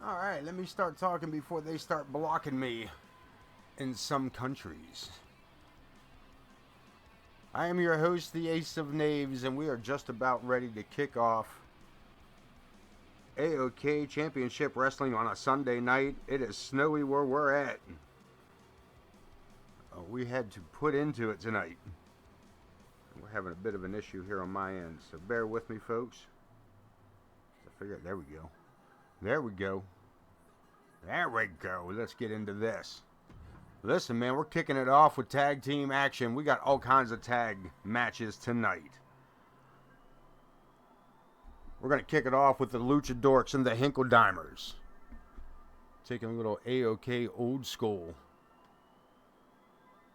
Alright, let me start talking before they start blocking me in some countries. I am your host, the Ace of Knaves, and we are just about ready to kick off AoK Championship Wrestling on a Sunday night. It is snowy where we're at. We had to put into it tonight. We're having a bit of an issue here on my end, so bear with me, folks. There we go. There we go. There we go. Let's get into this. Listen, man, we're kicking it off with tag team action. We got all kinds of tag matches tonight. We're going to kick it off with the Luchadorks and the Hinkledimers. Taking a little AoK old school.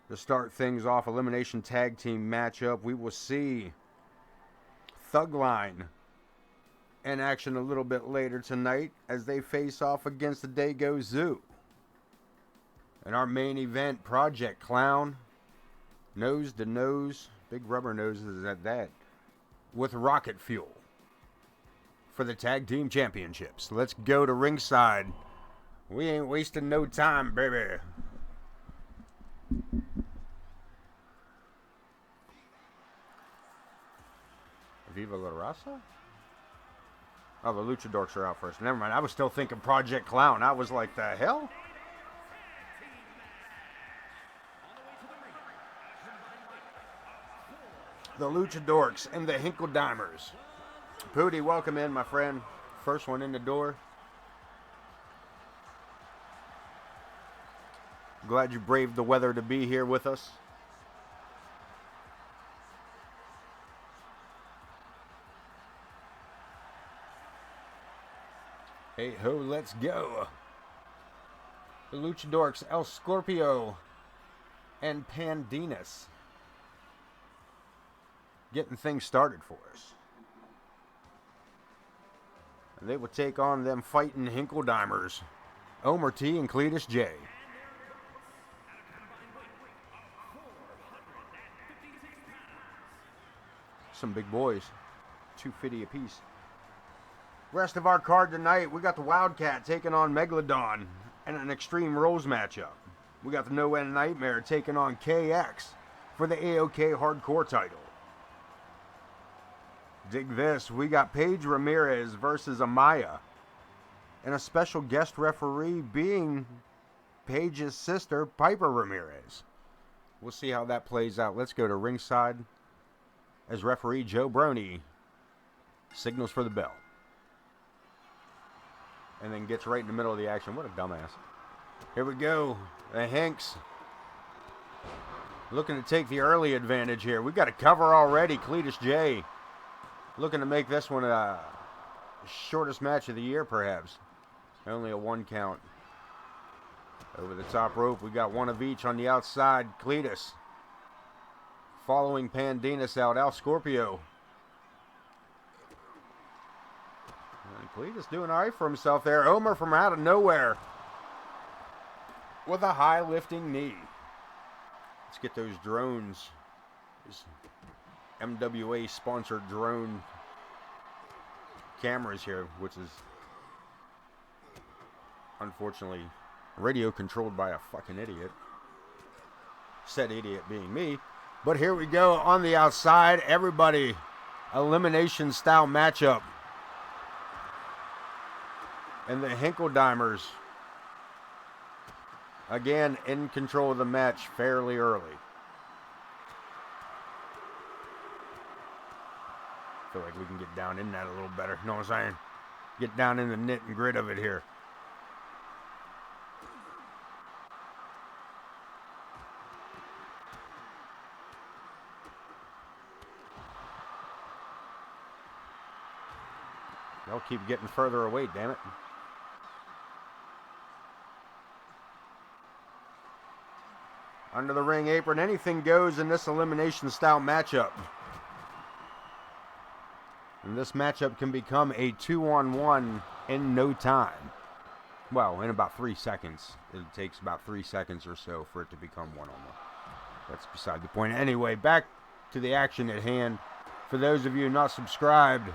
To start things off, elimination tag team matchup, we will see C.L.O.W.N in action a little bit later tonight as they face off against the Dago Zoo. In our main event, Project Clown, nose to nose, big rubber noses at that, with Rocket Fuel for the tag team championships. Let's go to ringside. We ain't wasting no time, baby. Viva La Raza? Oh, the Luchadorks are out first. Never mind. I was still thinking Project Clown. I was like, the hell? The Luchadorks and the Hinkledimers. Pooty, welcome in, my friend. First one in the door. Glad you braved the weather to be here with us. Hey ho, let's go. The Luchadorks, El Scorpio, and Pandinas. Getting things started for us. And they will take on them fighting Hinkledimers, Omer T and Cletus J. Some big boys. 250 apiece. Rest of our card tonight, we got the Wildcat taking on Megalodon in an Extreme Rules matchup. We got the No End Nightmare taking on KX for the AoK Hardcore title. Dig this, we got Paige Ramirez versus Amaya, and a special guest referee being Paige's sister, Piper Ramirez. We'll see how that plays out. Let's go to ringside as referee Joe Brony signals for the bell. And then gets right in the middle of the action. What a dumbass. Here we go. The Hinks looking to take the early advantage here. We got a cover already. Cletus J looking to make this one a shortest match of the year, perhaps. Only a 1 count. Over the top rope, we got one of each on the outside. Cletus following Pandinas out. El Scorpio. Cletus doing all right for himself there. Omer from out of nowhere with a high lifting knee. Let's get those drones. These MWA sponsored drone cameras here, which is unfortunately radio controlled by a fucking idiot. Said idiot being me. But here we go on the outside. Everybody, elimination style matchup. And the Hinkledimers, again, in control of the match fairly early. I feel like we can get down in that a little better. You know what I'm saying? Get down in the knit and grit of it here. They'll keep getting further away, damn it. Under the ring apron, anything goes in this elimination style matchup. And this matchup can become a 2-on-1 in no time. Well, in about 3 seconds. It takes about 3 seconds or so for it to become 1-on-1. That's beside the point. Anyway, back to the action at hand. For those of you not subscribed,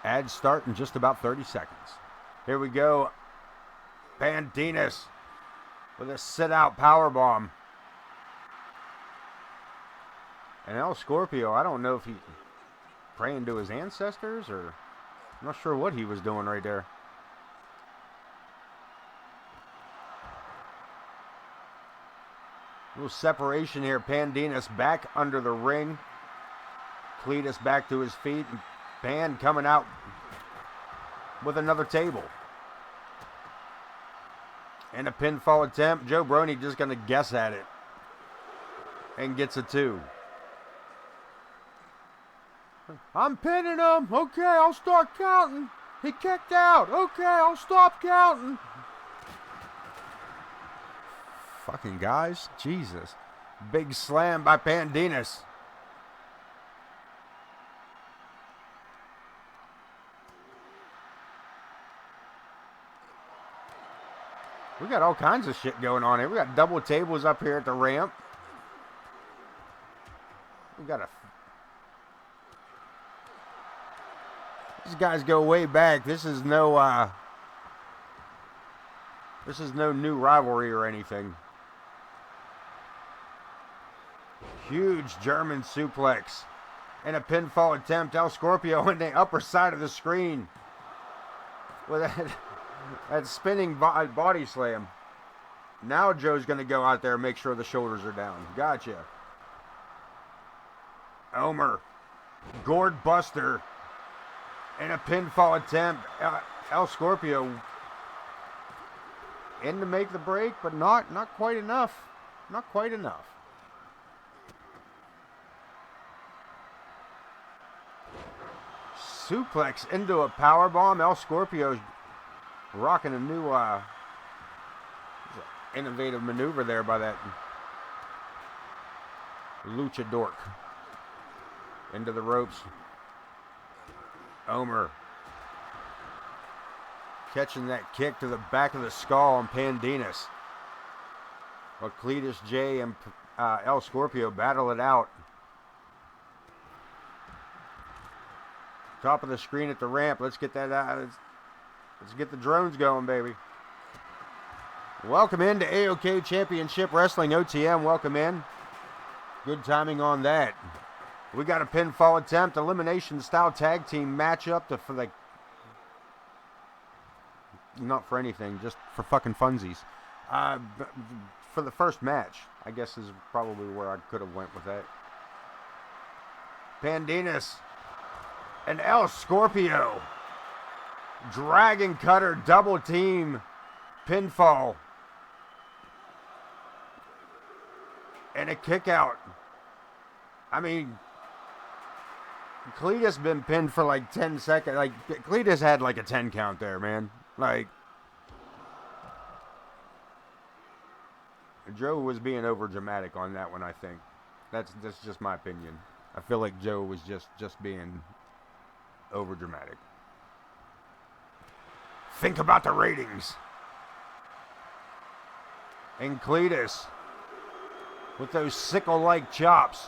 ads start in just about 30 seconds. Here we go. Pandinas with a sit-out powerbomb. And El Scorpio, I don't know if he's praying to his ancestors or I'm not sure what he was doing right there. A little separation here. Pandinas back under the ring. Cletus back to his feet. And Pan coming out with another table. And a pinfall attempt. Joe Brony just going to guess at it. And gets a 2. I'm pinning him. Okay, I'll start counting. He kicked out. Okay, I'll stop counting. Fucking guys. Jesus. Big slam by Pandinas. We got all kinds of shit going on here. We got double tables up here at the ramp. We got a... These guys go way back. This is no new rivalry or anything. Huge German suplex. And a pinfall attempt. El Scorpio in the upper side of the screen. With that spinning body slam. Now Joe's going to go out there and make sure the shoulders are down. Gotcha. Omer. Gourd Buster. And a pinfall attempt. El Scorpio in to make the break, but not quite enough. Not quite enough. Suplex into a powerbomb. El Scorpio's rocking a new innovative maneuver there by that luchador. Into the ropes. Omer catching that kick to the back of the skull on Pandinas. But Cletus J and El Scorpio battle it out. Top of the screen at the ramp. Let's get that out. Let's get the drones going, baby. Welcome into AoK Championship Wrestling OTM. Welcome in. Good timing on that. We got a pinfall attempt, elimination style tag team matchup for the... Not for anything, just for fucking funsies. For the first match, I guess is probably where I could have went with that. Pandinas and El Scorpio. Dragon Cutter double team pinfall. And a kick out. I mean... Cletus been pinned for like 10 seconds. Like, Cletus had like a 10 count there, man. Like, Joe was being over dramatic on that one, I think. That's just my opinion. I feel like Joe was just being over dramatic. Think about the ratings. And Cletus with those sickle-like chops.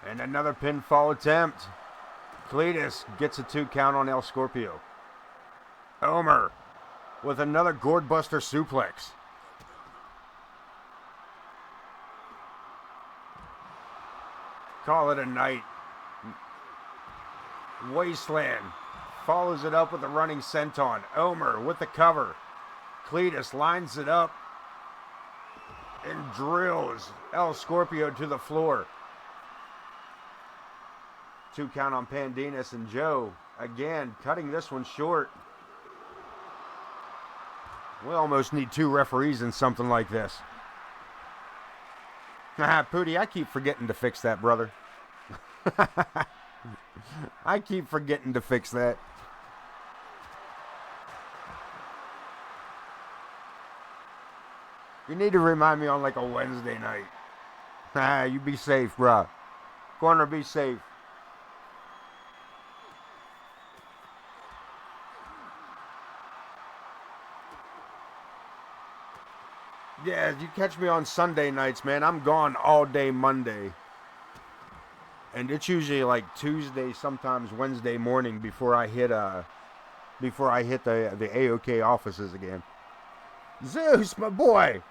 And another pinfall attempt. Cletus gets a 2 count on El Scorpio. Omer with another gourd buster suplex. Call it a night. Wasteland follows it up with a running senton. Omer with the cover. Cletus lines it up and drills El Scorpio to the floor. 2 count on Pandinas, and Joe, again, cutting this one short. We almost need 2 referees in something like this. Pooty, I keep forgetting to fix that, brother. I keep forgetting to fix that. You need to remind me on like a Wednesday night. You be safe, bruh. Corner, be safe. Yeah, you catch me on Sunday nights, man. I'm gone all day Monday. And it's usually like Tuesday, sometimes Wednesday morning before I hit the AoK offices again. Zeus, my boy.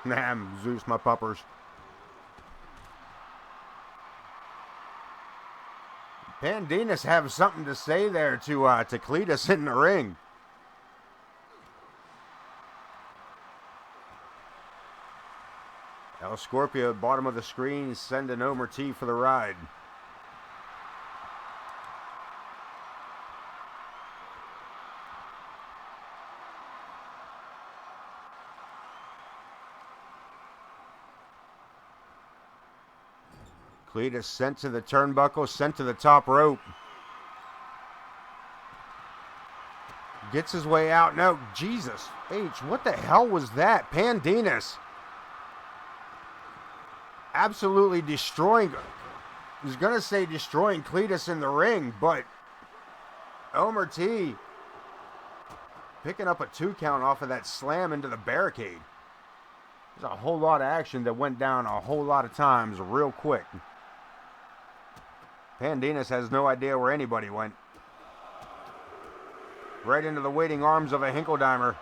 Nah, Zeus, my puppers. Pandinas have something to say there to Cletus in the ring. El Scorpio, bottom of the screen, sending Omer T for the ride. Cletus sent to the turnbuckle, sent to the top rope. Gets his way out. No, Jesus H, what the hell was that? Pandinas absolutely destroying. I was going to say destroying Cletus in the ring, but Omer T picking up a 2 count off of that slam into the barricade. There's a whole lot of action that went down a whole lot of times real quick. Pandinas has no idea where anybody went. Right into the waiting arms of a Hinkledeimer.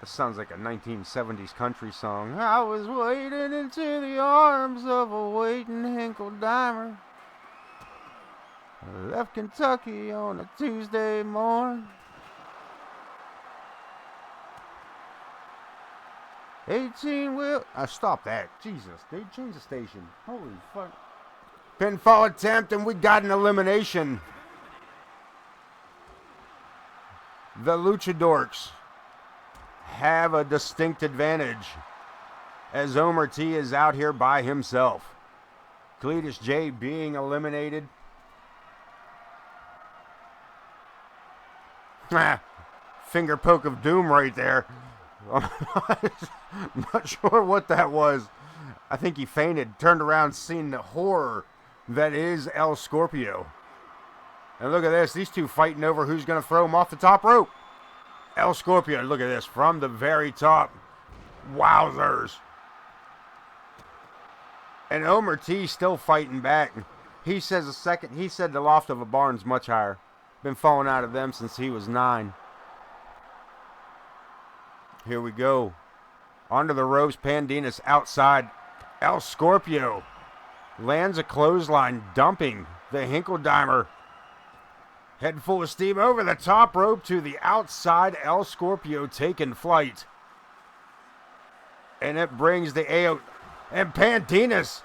This sounds like a 1970s country song. I was waiting into the arms of a waiting Hinkledeimer. I left Kentucky on a Tuesday morning. 18 wheel. Stop that. Jesus, they changed the station. Holy fuck. Pinfall attempt, and we got an elimination. The Luchadorks have a distinct advantage as Omer T is out here by himself. Cletus J being eliminated. Finger poke of doom right there. I'm not sure what that was. I think he fainted, turned around, seen the horror that is El Scorpio. And look at this. These two fighting over who's going to throw him off the top rope. El Scorpio, look at this. From the very top. Wowzers. And Omer T still fighting back. He says the loft of a barn's much higher. Been falling out of them since he was 9. Here we go. Onto the ropes. Pandinas outside. El Scorpio lands a clothesline, dumping the Hinkledeimer. Head full of steam over the top rope to the outside. El Scorpio taking flight. And it brings the AO. And Pandinas.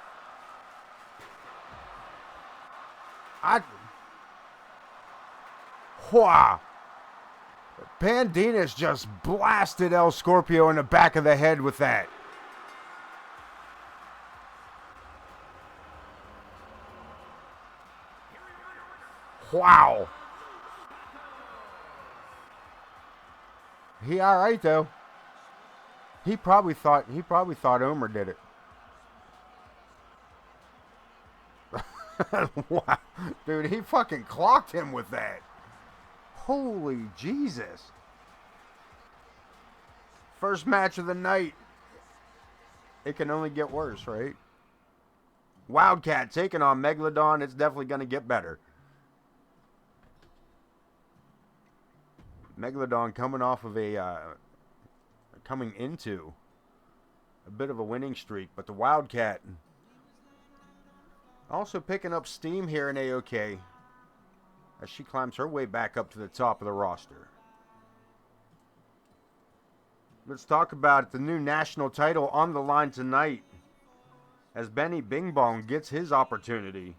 Pandinas just blasted El Scorpio in the back of the head with that. Wow. He all right though. He probably thought Omer did it. Wow. Dude, he fucking clocked him with that. Holy Jesus. First match of the night. It can only get worse, right? Wildcat taking on Megalodon. It's definitely going to get better. Megalodon coming off of coming into a bit of a winning streak, but the Wildcat also picking up steam here in AoK as she climbs her way back up to the top of the roster. Let's talk about it. The new national title on the line tonight as Benny Bing Bong gets his opportunity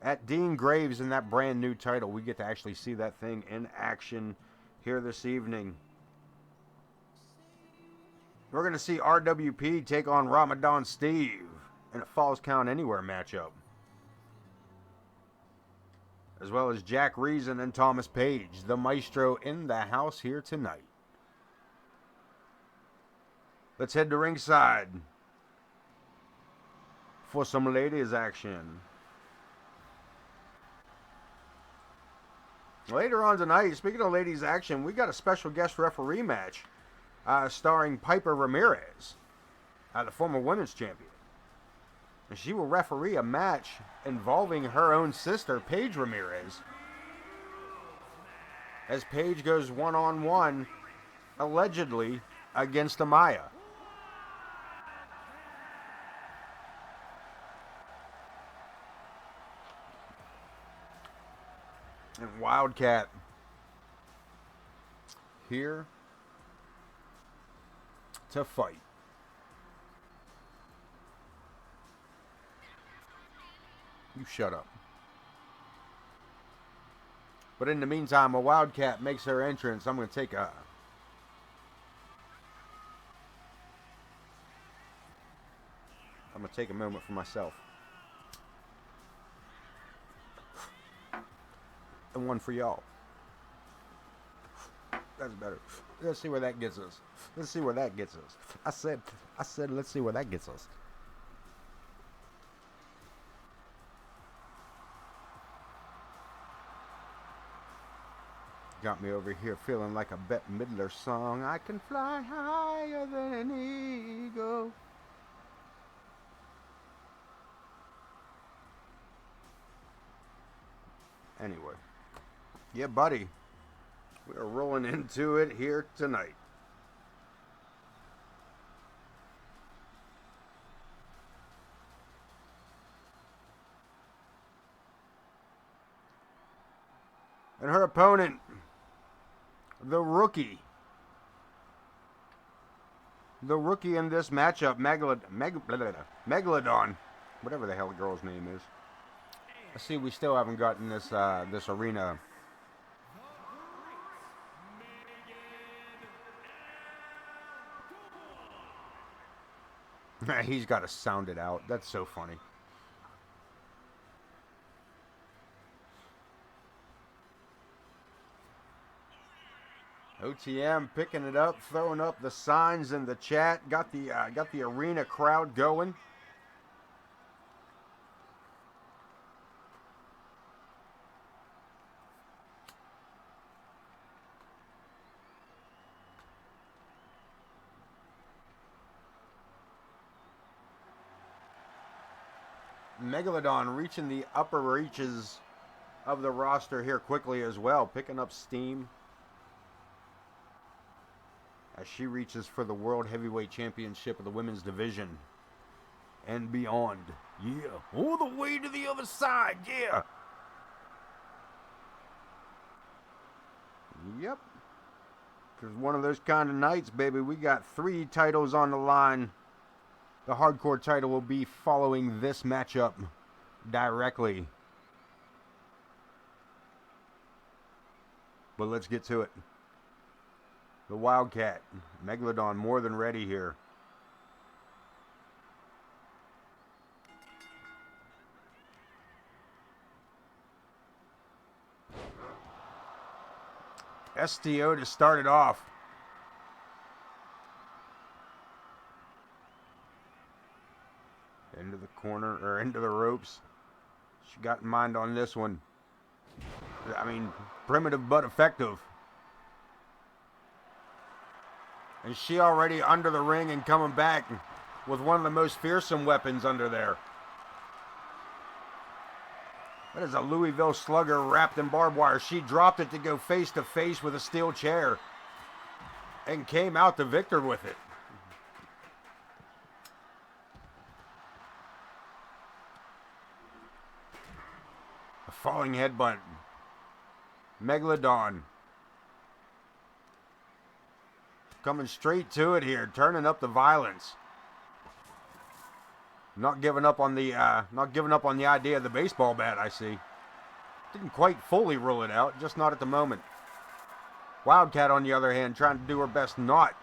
at Dean Graves in that brand new title. We get to actually see that thing in action here this evening. We're going to see RWP take on Ramadan Steve in a Falls Count Anywhere matchup, as well as Jack Reason and Thomas Page, the maestro, in the house here tonight. Let's head to ringside for some ladies action. Later on tonight, speaking of ladies action, we got a special guest referee match starring Piper Ramirez, the former women's champion. And she will referee a match involving her own sister, Paige Ramirez, as Paige goes one-on-one, allegedly, against Amaya. And Wildcat here to fight. You shut up. But in the meantime, a Wildcat makes her entrance. I'm going to take a moment for myself. And one for y'all. That's better. Let's see where that gets us. Let's see where that gets us. I said, let's see where that gets us. Got me over here feeling like a Bette Midler song. I can fly higher than an eagle. Anyway. Yeah, buddy. We are rolling into it here tonight. And her opponent, the rookie in this matchup, Megalodon, whatever the hell the girl's name is. I see we still haven't gotten this this arena. He's got to sound it out. That's so funny. OTM picking it up, throwing up the signs in the chat. Got the arena crowd going. Megalodon reaching the upper reaches of the roster here quickly as well, picking up steam as she reaches for the World Heavyweight Championship of the women's division and beyond. Yeah, all the way to the other side, yeah. Yep. It's one of those kind of nights, baby. We got 3 titles on the line. The hardcore title will be following this matchup directly. But let's get to it. The Wildcat, Megalodon, more than ready here. STO to start it off. Into the corner, or into the ropes. She got in mind on this one. I mean, primitive but effective. And she already under the ring and coming back with one of the most fearsome weapons under there. That is a Louisville Slugger wrapped in barbed wire. She dropped it to go face to face with a steel chair and came out the victor with it. A falling headbutt. Megalodon coming straight to it here, turning up the violence. Not giving up on the idea of the baseball bat, I see. Didn't quite fully rule it out, just not at the moment. Wildcat, on the other hand, trying to do her best not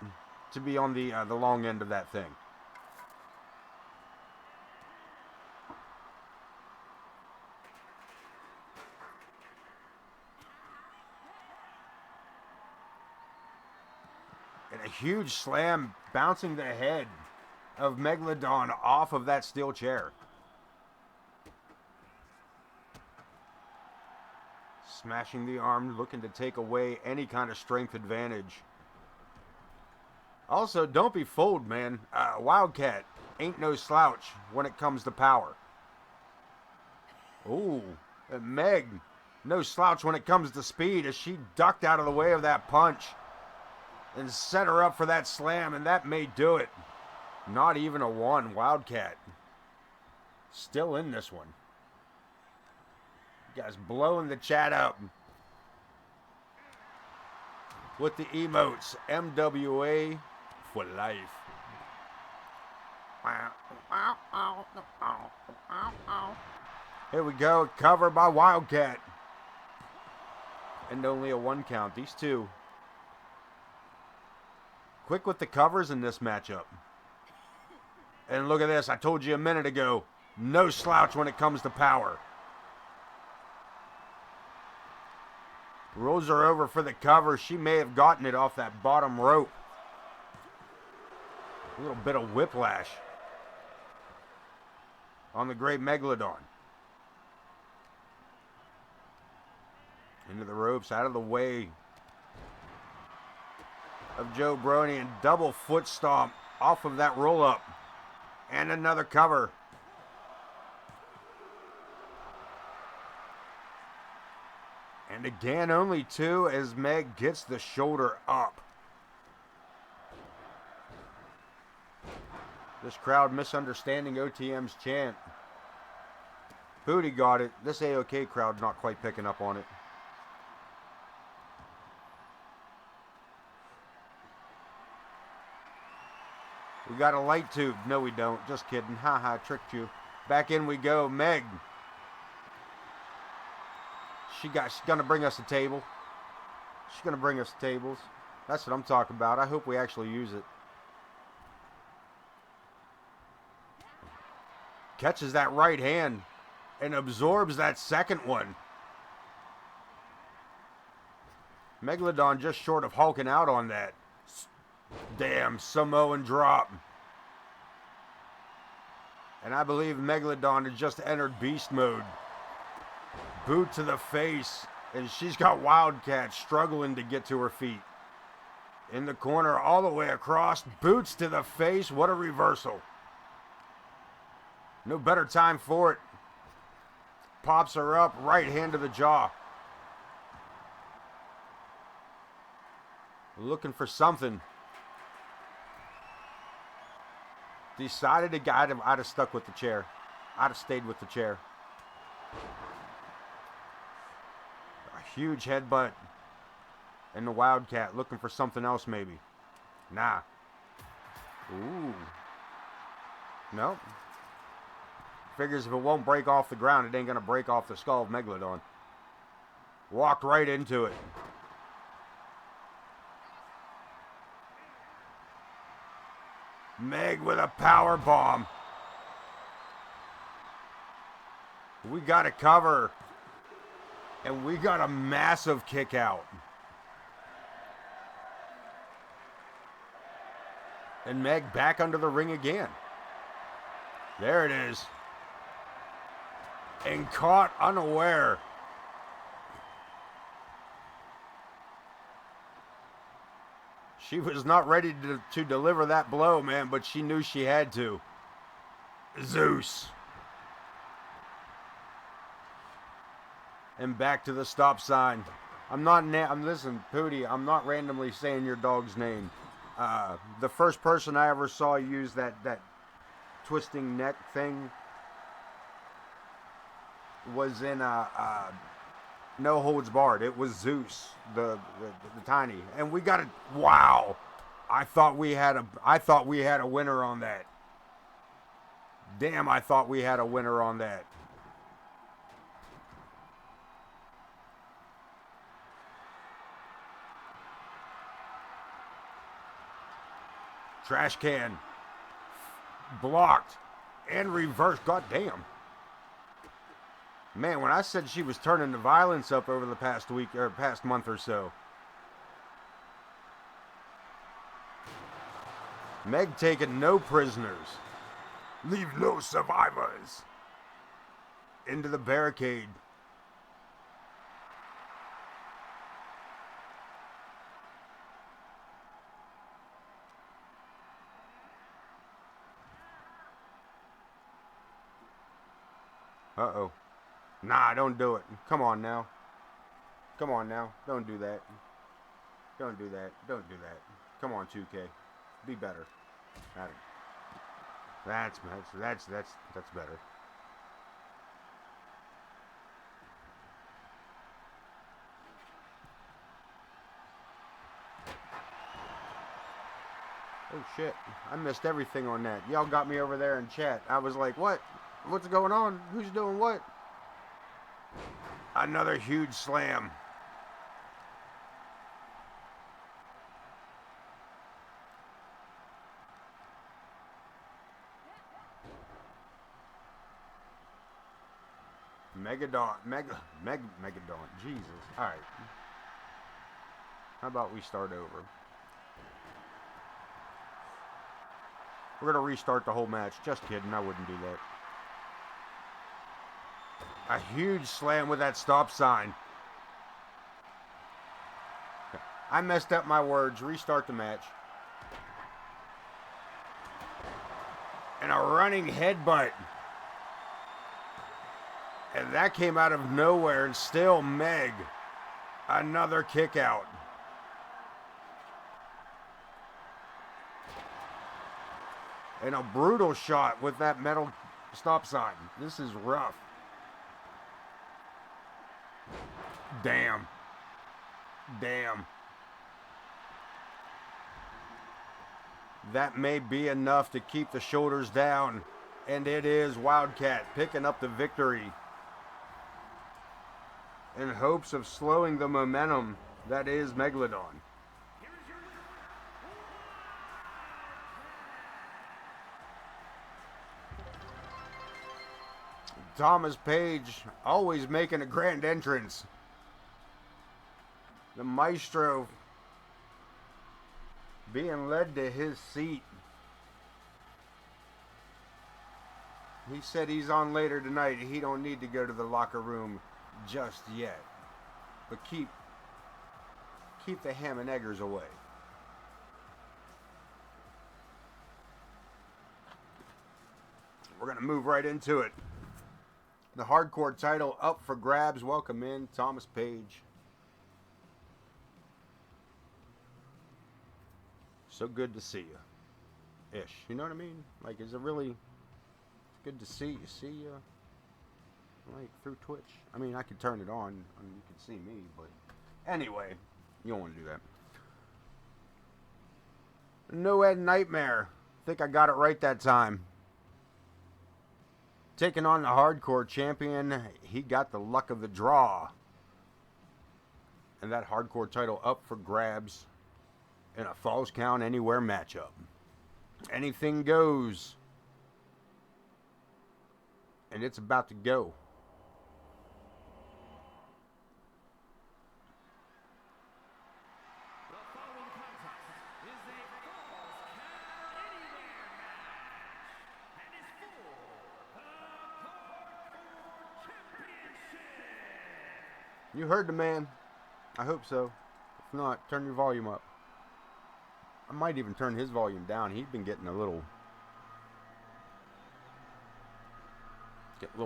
to be on the long end of that thing. And a huge slam bouncing the head of Megalodon off of that steel chair. Smashing the arm, looking to take away any kind of strength advantage. Also, don't be fooled, man. Wildcat ain't no slouch when it comes to power. Ooh, and Meg, no slouch when it comes to speed as she ducked out of the way of that punch and set her up for that slam, and that may do it. Not even a one. Wildcat still in this one. You guys blowing the chat up with the emotes. MWA for life. Here we go. Cover by Wildcat. And only a one count. These two quick with the covers in this matchup. And look at this. I told you a minute ago. No slouch when it comes to power. Rolls her over for the cover. She may have gotten it off that bottom rope. A little bit of whiplash on the great Megalodon. Into the ropes, out of the way of Joe Brony, and double foot stomp off of that roll up. And another cover. And again, only two as Meg gets the shoulder up. This crowd misunderstanding OTM's chant. Booty got it. This AoK crowd's not quite picking up on it. We got a light tube. No, we don't. Just kidding. Haha, tricked you. Back in we go. Meg. She's gonna bring us a table. She's gonna bring us tables. That's what I'm talking about. I hope we actually use it. Catches that right hand and absorbs that second one. Megalodon just short of hulking out on that. Damn, Samoan drop. And I believe Megalodon has just entered beast mode. Boot to the face. And she's got Wildcat struggling to get to her feet. In the corner all the way across. Boots to the face. What a reversal. No better time for it. Pops her up. Right hand to the jaw. Looking for something. Decided to guide him. I'd have stuck with the chair. I'd have stayed with the chair. A huge headbutt. And the Wildcat looking for something else maybe. Nah. Ooh. Nope. Figures if it won't break off the ground, it ain't going to break off the skull of Megalodon. Walked right into it. Meg with a power bomb. We got a cover. And we got a massive kick out. And Meg back under the ring again. There it is. And caught unaware. She was not ready to deliver that blow, man, but she knew she had to. Zeus. And back to the stop sign. Listen, Pootie, I'm not randomly saying your dog's name. The first person I ever saw use that twisting neck thing was in No Holds Barred. It was Zeus, the tiny, and we got it. Wow, I thought we had a winner on that. Damn, I thought we had a winner on that. Trash can blocked and reversed. God damn. Man, when I said she was turning the violence up over the past week or past month or so. Meg taking no prisoners. Leave no survivors. Into the barricade. Uh-oh. Nah, don't do it. Come on now. Come on now. Don't do that. Don't do that. Don't do that. Come on, 2K. Be better. That's better. Oh shit. I missed everything on that. Y'all got me over there in chat. I was like, what? What's going on? Who's doing what? Another huge slam. Megadon. Jesus. Alright. How about we start over? We're going to restart the whole match. Just kidding. I wouldn't do that. A huge slam with that stop sign. I messed up my words. Restart the match. And a running headbutt. And that came out of nowhere, and still Meg. Another kick out. And a brutal shot with that metal stop sign. This is rough. Damn. Damn. That may be enough to keep the shoulders down. And it is Wildcat picking up the victory. In hopes of slowing the momentum that is Megalodon. Thomas Page always making a grand entrance. The maestro being led to his seat. He said he's on later tonight. He don't need to go to the locker room just yet. But keep the ham and eggers away. We're going to move right into it. The hardcore title up for grabs. Welcome in, Thomas Page. So good to see you. Ish. You know what I mean? Like, is it really good to see you? Like, through Twitch? I mean, I could turn it on and you can see me, but anyway, you don't want to do that. C.L.O.W.N Nightmare. I think I got it right that time. Taking on the hardcore champion, he got the luck of the draw. And that hardcore title up for grabs in a Falls Count Anywhere matchup. Anything goes. And it's about to go. You heard the man. I hope so. If not, turn your volume up. I might even turn his volume down. He's been getting a little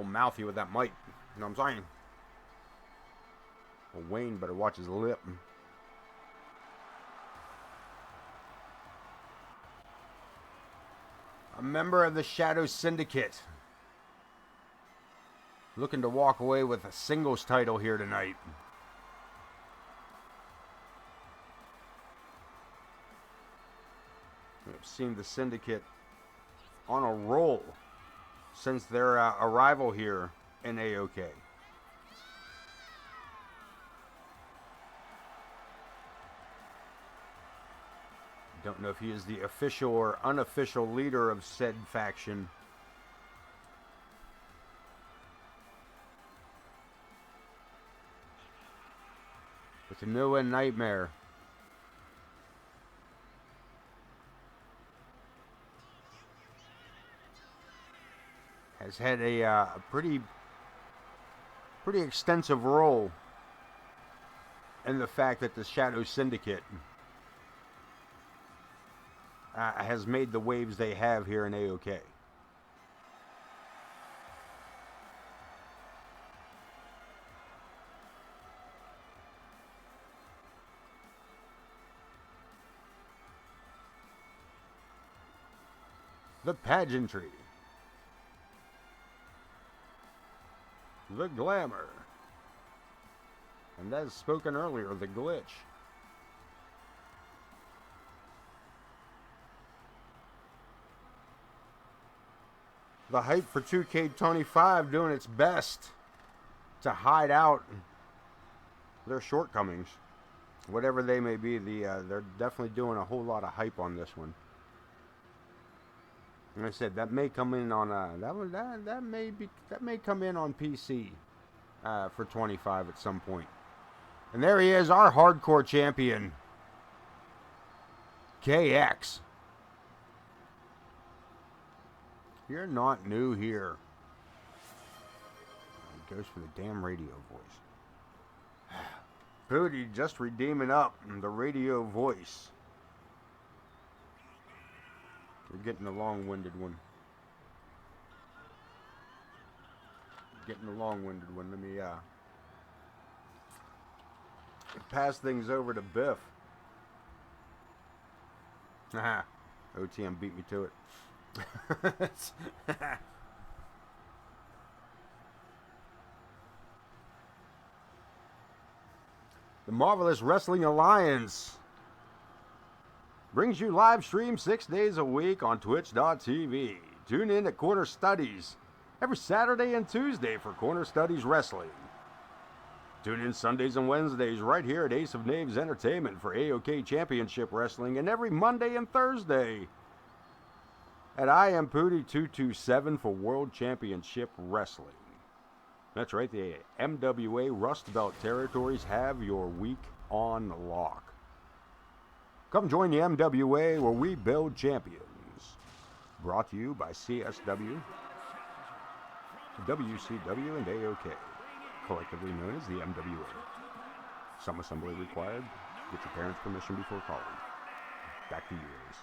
mouthy with that mic. You know what I'm saying? Well, Wayne better watch his lip. A member of the Shadow Syndicate. Looking to walk away with a singles title here tonight. We've seen the Syndicate on a roll since their arrival here in AoK. Don't know if he is the official or unofficial leader of said faction. But the C.L.O.W.N Nightmare has had a pretty extensive role in the fact that the Shadow Syndicate has made the waves they have here in AoK. the pageantry, the glamour, and as spoken earlier, the glitch. The hype for 2K25 doing its best to hide out their shortcomings, whatever they may be. They're definitely doing a whole lot of hype on this one. Like I said, that may come in on that may come in on PC for 25 at some point. And there he is, our hardcore champion, KX. You're not new here. He goes for the damn radio voice. Booty just redeeming up the radio voice. You're getting a long-winded one. Let me pass things over to Biff. Haha. OTM beat me to it. The Marvelous Wrestling Alliance brings you live stream 6 days a week on twitch.tv. Tune in at Corner Studies every Saturday and Tuesday for Corner Studies Wrestling. Tune in Sundays and Wednesdays right here at Ace of Knaves Entertainment for AoK Championship Wrestling, and every Monday and Thursday at I Am Pooty 227 for World Championship Wrestling. That's right, the MWA Rust Belt territories have your week on lock. Come join the MWA where we build champions. Brought to you by CSW, WCW, and AoK, collectively known as the MWA. Some assembly required. Get your parents' permission before calling. Back to you, Ace.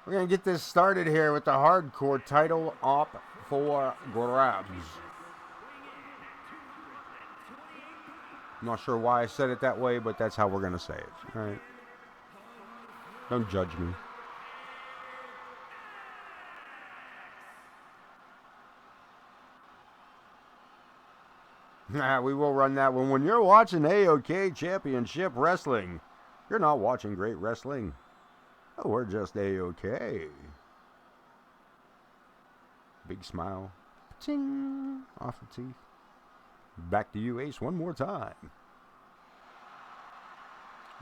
We're going to get this started here with the hardcore title up for grabs. I'm not sure why I said it that way, but that's how we're going to say it. All right? Don't judge me. We will run that one. When you're watching AoK Championship Wrestling, you're not watching great wrestling. Oh, we're just AoK. Big smile. Ching! Off the teeth. Back to you, Ace, one more time.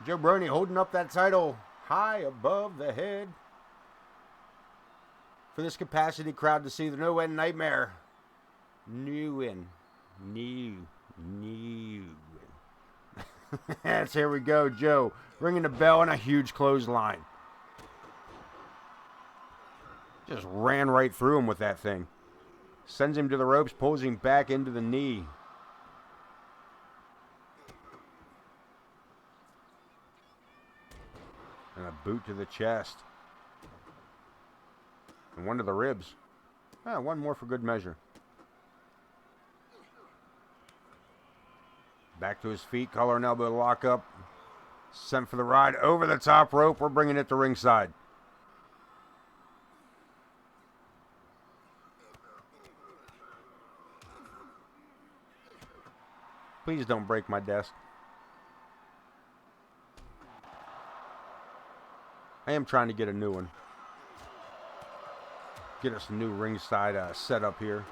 Joe Brony holding up that title high above the head for this capacity crowd to see the No-End Nightmare. New. That's, here we go, Joe. Ringing the bell and a huge clothesline. Just ran right through him with that thing. Sends him to the ropes, pulls him back into the knee. And a boot to the chest. And one to the ribs. One more for good measure. Back to his feet, collar and elbow lock up. Sent for the ride over the top rope. We're bringing it to ringside. Please don't break my desk. I am trying to get a new one. Get us a new ringside setup here.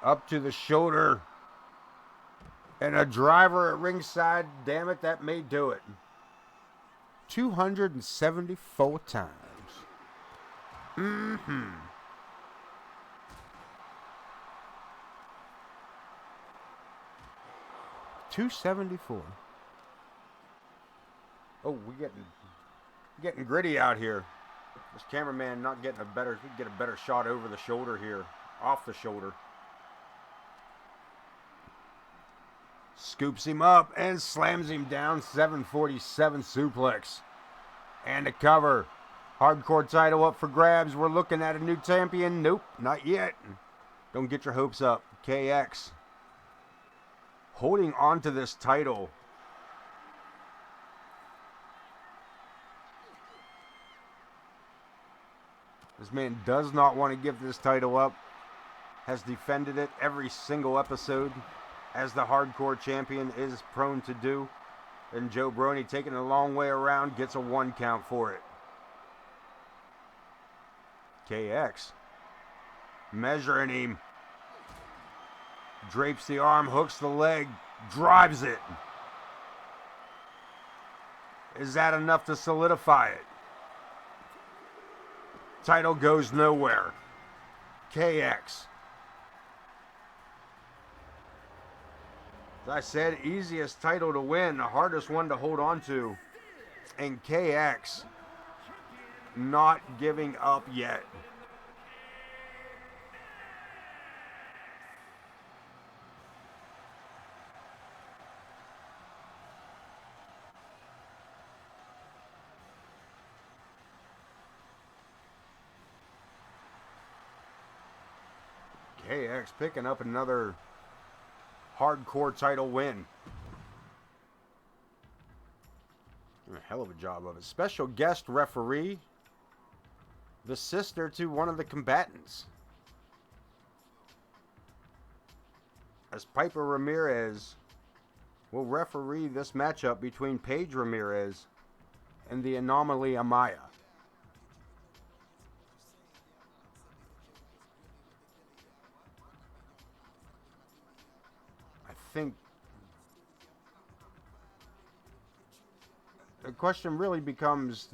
Up to the shoulder. And a driver at ringside. Damn it, that may do it. 274 times. Mm-hmm. 274. Oh, we're getting gritty out here. This cameraman not getting get a better shot over the shoulder here, off the shoulder. Scoops him up and slams him down. 747 suplex. And a cover. Hardcore title up for grabs. We're looking at a new champion. Nope, not yet. Don't get your hopes up. KX holding on to this title This man does not want to give this title up. Has defended it every single episode, as the hardcore champion is prone to do. And Joe Brony, taking it a long way around, gets a 1 count for it. KX measuring him. Drapes the arm, hooks the leg, drives it. Is that enough to solidify it? Title goes nowhere. KX. As I said, easiest title to win, the hardest one to hold on to. And KX not giving up yet. KX picking up another hardcore title win. A hell of a job of it. Special guest referee, the sister to one of the combatants, as Piper Ramirez will referee this matchup between Paige Ramirez and the Anomaly Amaya. I think the question really becomes,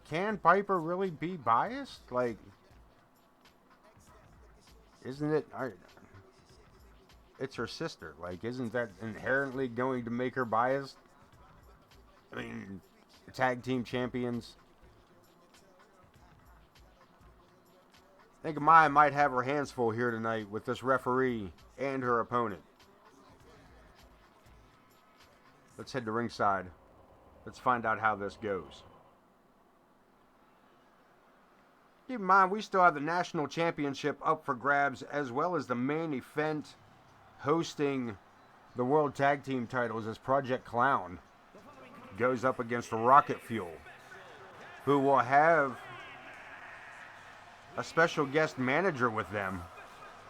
can Piper really be biased? Like, isn't it? It's her sister. Like, isn't that inherently going to make her biased? I mean, tag team champions. I think Amaya might have her hands full here tonight with this referee and her opponent. Let's head to ringside. Let's find out how this goes. Keep in mind, we still have the national championship up for grabs, as well as the main event hosting the world tag team titles, as Project C.L.O.W.N goes up against Rocket Fuel, who will have a special guest manager with them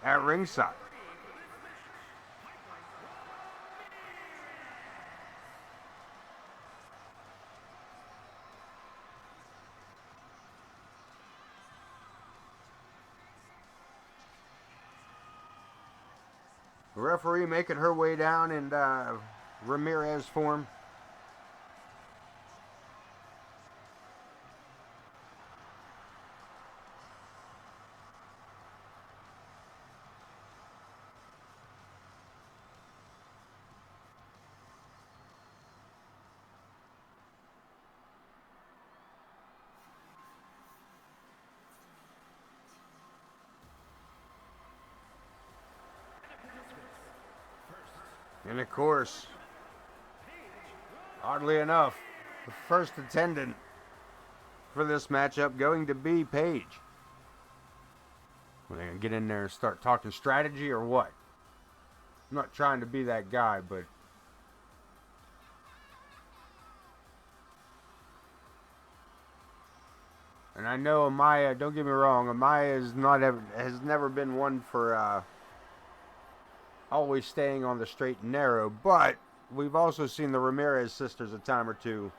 at ringside. The referee making her way down in Ramirez form. And of course, oddly enough, the first attendant for this matchup going to be Paige. Are they going to get in there and start talking strategy or what? I'm not trying to be that guy, but and I know Amaya, don't get me wrong, Amaya has never been one for always staying on the straight and narrow, but we've also seen the Ramirez sisters a time or two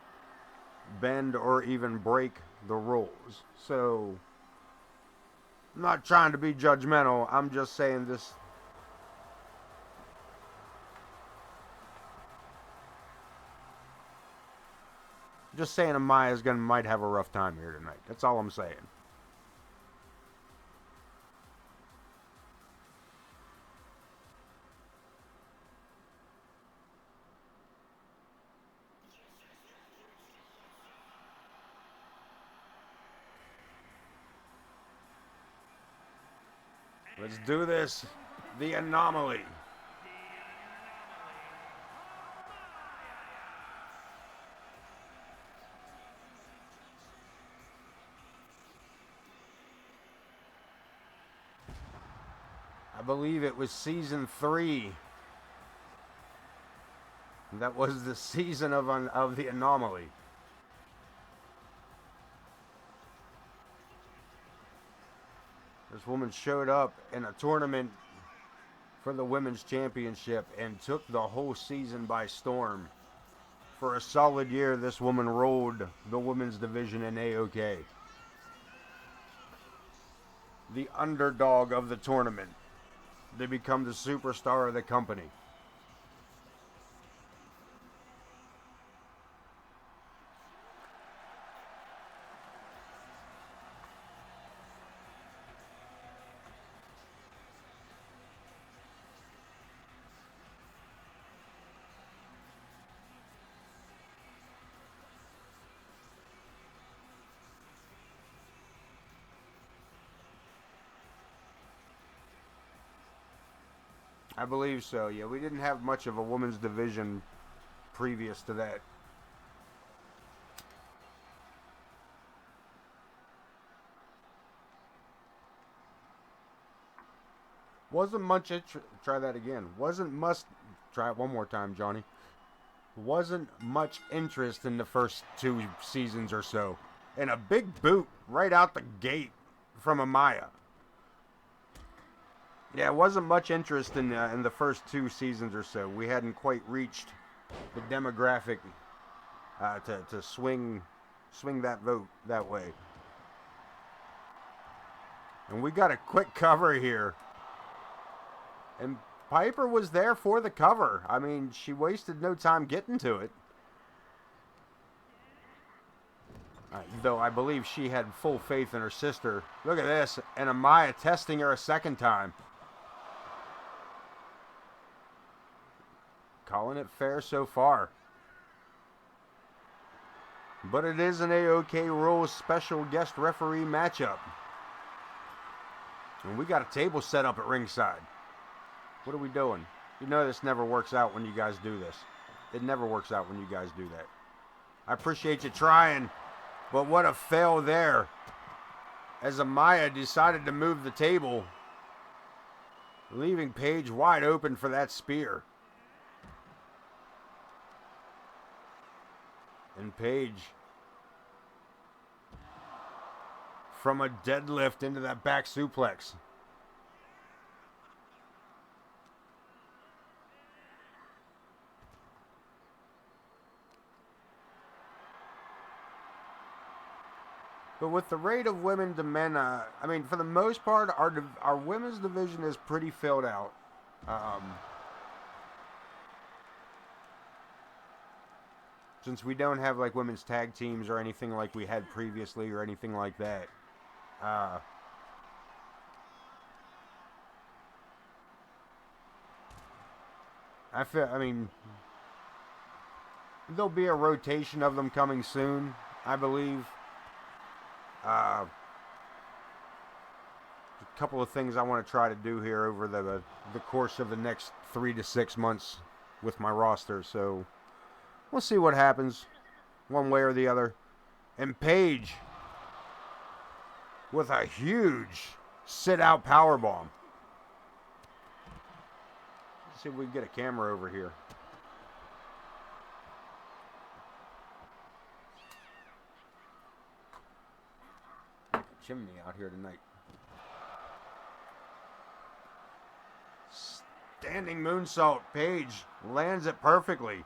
bend or even break the rules. So, I'm not trying to be judgmental. I'm just saying this. Just saying Amaya's might have a rough time here tonight. That's all I'm saying. Let's do this. The Anomaly. I believe it was season 3. That was the season of the Anomaly. This woman showed up in a tournament for the women's championship and took the whole season by storm. For a solid year, this woman rolled the women's division in AoK. The underdog of the tournament. They become the superstar of the company. I believe so, yeah. We didn't have much of a women's division previous to that. Wasn't much try that again. Wasn't must try it one more time, Johnny. Wasn't much interest in the first 2 seasons or so. And a big boot right out the gate from Amaya. Yeah, it wasn't much interest in the first 2 seasons or so. We hadn't quite reached the demographic to swing that vote that way. And we got a quick cover here. And Piper was there for the cover. I mean, she wasted no time getting to it. Though I believe she had full faith in her sister. Look at this. And Amaya testing her a second time. Calling it fair so far. But it is an AoK Rules special guest referee matchup. And we got a table set up at ringside. What are we doing? You know this never works out when you guys do this. It never works out when you guys do that. I appreciate you trying, but what a fail there. As Amaya decided to move the table, leaving Paige wide open for that spear. And Paige, from a deadlift into that back suplex. But with the rate of women to men, I mean, for the most part, our women's division is pretty filled out. Since we don't have like women's tag teams or anything like we had previously or anything like that. I mean, there'll be a rotation of them coming soon, I believe. A couple of things I want to try to do here over the course of the next 3 to 6 months with my roster. So we'll see what happens, one way or the other. And Paige with a huge sit-out powerbomb. Let's see if we can get a camera over here. Chimney out here tonight. Standing moonsault. Paige lands it perfectly.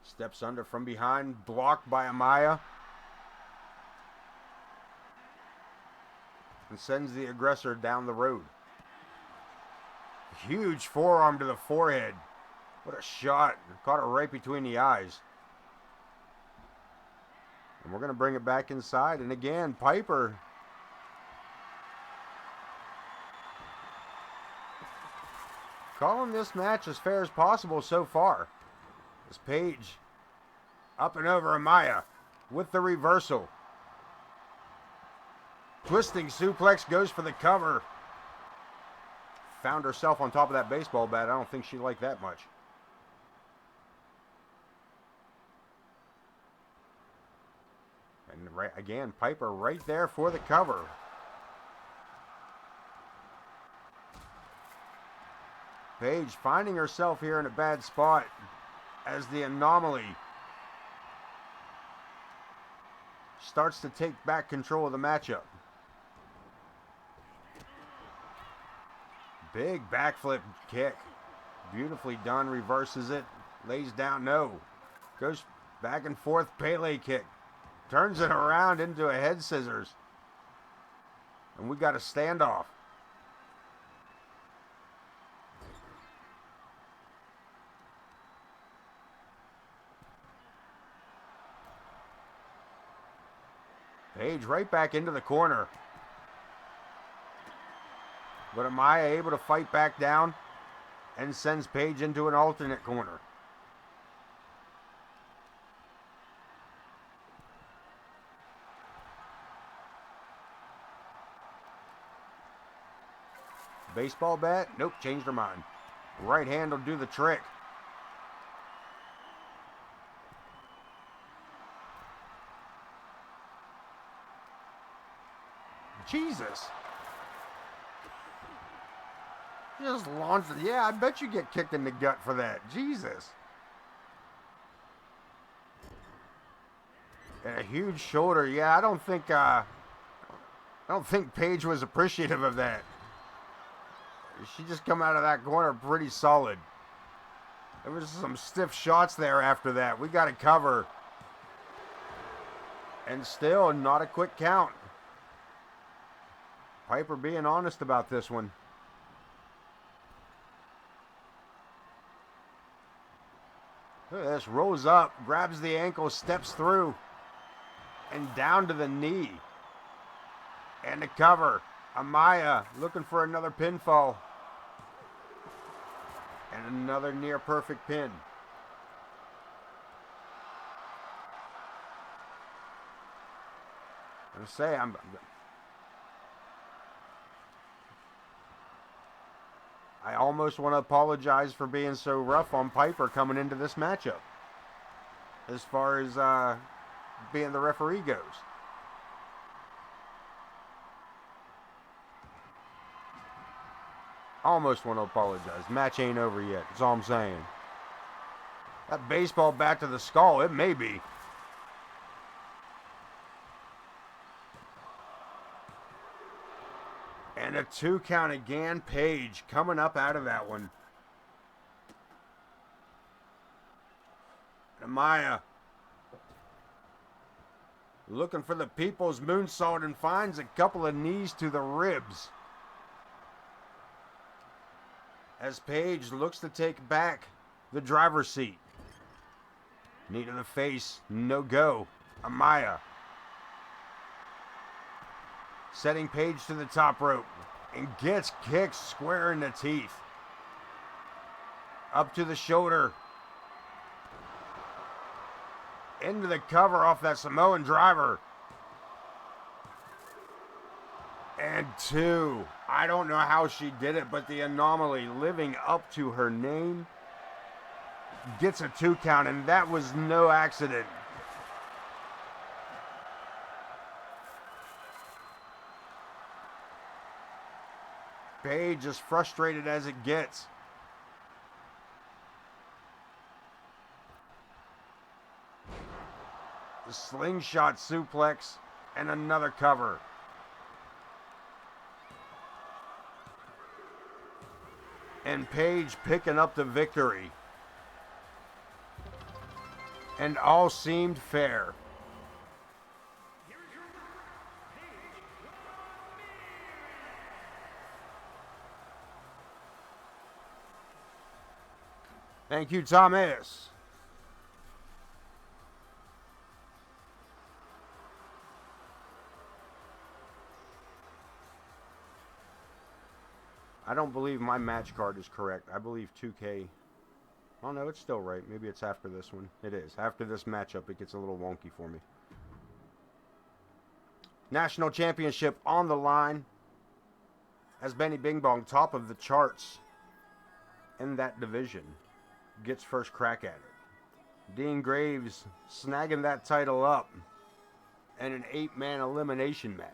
Steps under from behind, blocked by Amaya. And sends the aggressor down the road. Huge forearm to the forehead. What a shot. Caught her right between the eyes. And we're going to bring it back inside. And again, Piper calling this match as fair as possible so far. As Paige up and over Amaya with the reversal. Twisting suplex, goes for the cover. Found herself on top of that baseball bat. I don't think she liked that much. And right again, Piper right there for the cover. Paige finding herself here in a bad spot as the anomaly. starts to take back control of the matchup. Big backflip kick. Beautifully done. Reverses it. Lays down. No. Goes back and forth. Pele kick. Turns it around into a head scissors. And we got a standoff. Paige right back into the corner. But Amaya able to fight back down and sends Paige into an alternate corner. Baseball bat? Nope, changed her mind. Right hand will do the trick. Jesus. Just launched it. Yeah, I bet you get kicked in the gut for that. Jesus. And a huge shoulder. Yeah, I don't think Paige was appreciative of that. She just come out of that corner pretty solid. There was some stiff shots there after that. We got to cover. And still not a quick count. Piper being honest about this one. Look at this. Rolls up, grabs the ankle, steps through, and down to the knee. And the cover. Amaya looking for another pinfall. And another near perfect pin. I'm saying I almost want to apologize for being so rough on Piper coming into this matchup. As far as being the referee goes. Almost want to apologize. Match ain't over yet. That's all I'm saying. That baseball bat to the skull, it may be. And a 2 count again. Paige coming up out of that one. And Amaya looking for the people's moonsault and finds a couple of knees to the ribs. As Paige looks to take back the driver's seat. Knee to the face, no go. Amaya setting Paige to the top rope and gets kicked square in the teeth. Up to the shoulder. Into the cover off that Samoan driver. And 2. I don't know how she did it, but the Anomaly, living up to her name, gets a 2 count, and that was no accident. Paige as frustrated as it gets. The slingshot suplex and another cover. And Paige picking up the victory. And all seemed fair. Thank you, Thomas. I don't believe my match card is correct. I believe 2K. Oh no, it's still right. Maybe it's after this one. It is. After this matchup, it gets a little wonky for me. National Championship on the line. As Benny Bing Bong, top of the charts in that division, gets first crack at it. Dean Graves snagging that title up in an 8-man elimination match.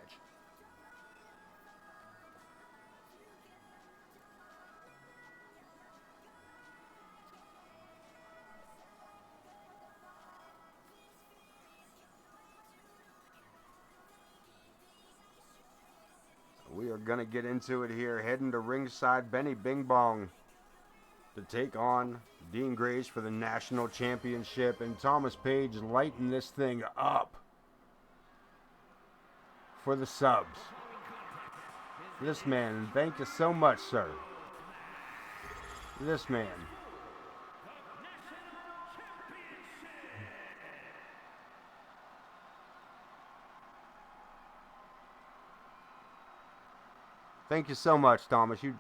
are going to get into it here. Heading to ringside, Benny Bing Bong to take on Dean Graves for the national championship. And Thomas Page lighting this thing up for the subs. This man, thank you so much, sir. This man. Thank you so much, Thomas. You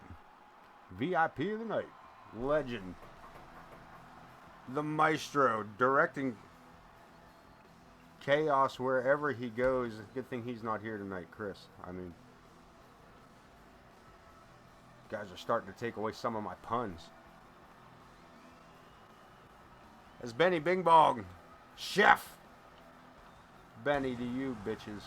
VIP of the night. Legend. The maestro directing chaos wherever he goes. Good thing he's not here tonight, Chris. I mean, guys are starting to take away some of my puns. It's Benny Bing Bong. Chef. Benny to you, bitches.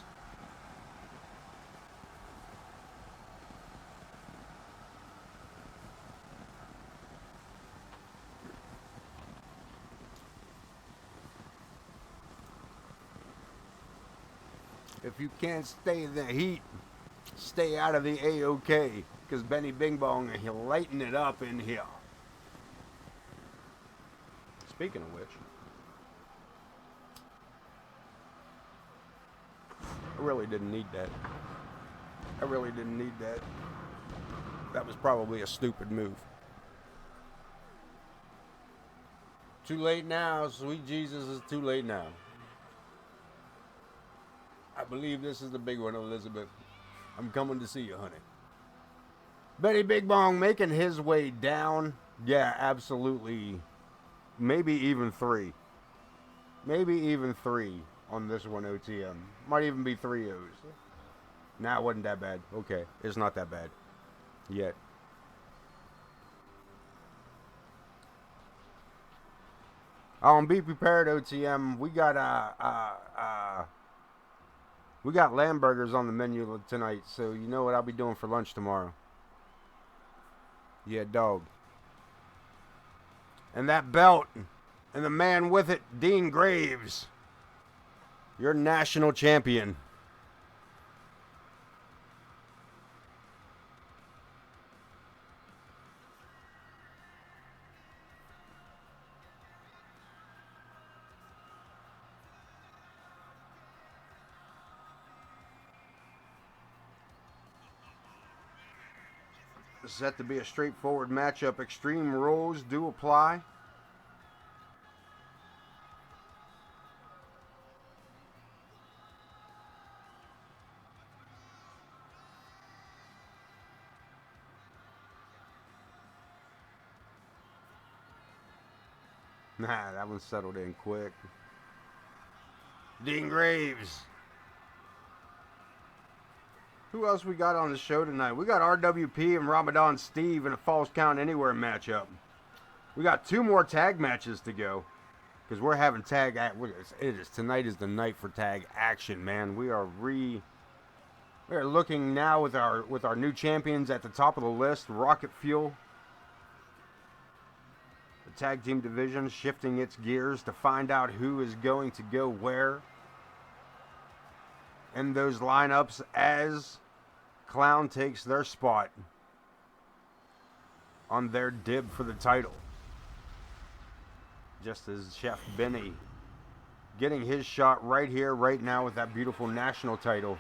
If you can't stay in the heat, stay out of the AoK, because Benny Bing Bong, he'll lighten it up in here. Speaking of which, I really didn't need that. I really didn't need that. That was probably a stupid move. Too late now, sweet Jesus, is too late now. I believe this is the big one, Elizabeth. I'm coming to see you, honey. Benny Big Bong making his way down. Yeah, absolutely. Maybe even 3. Maybe even 3 on this one, OTM. Might even be 3 O's. Nah, it wasn't that bad. Okay, it's not that bad. Yet. Be prepared, OTM. We got lamb burgers on the menu tonight, so you know what I'll be doing for lunch tomorrow. Yeah, dog. And that belt, and the man with it, Dean Graves. Your national champion. Set to be a straightforward matchup. Extreme rules do apply. Nah, that one settled in quick. Dean Graves. Who else we got on the show tonight? We got RWP and Ramadan Steve in a Falls Count Anywhere matchup. We got 2 more tag matches to go, because we're having tag. Tonight is the night for tag action, man. We are looking now with our new champions at the top of the list. Rocket Fuel, the tag team division, shifting its gears to find out who is going to go where in those lineups as C.L.O.W.N takes their spot on their dib for the title. Just as Chef Benny getting his shot right here, right now with that beautiful national title.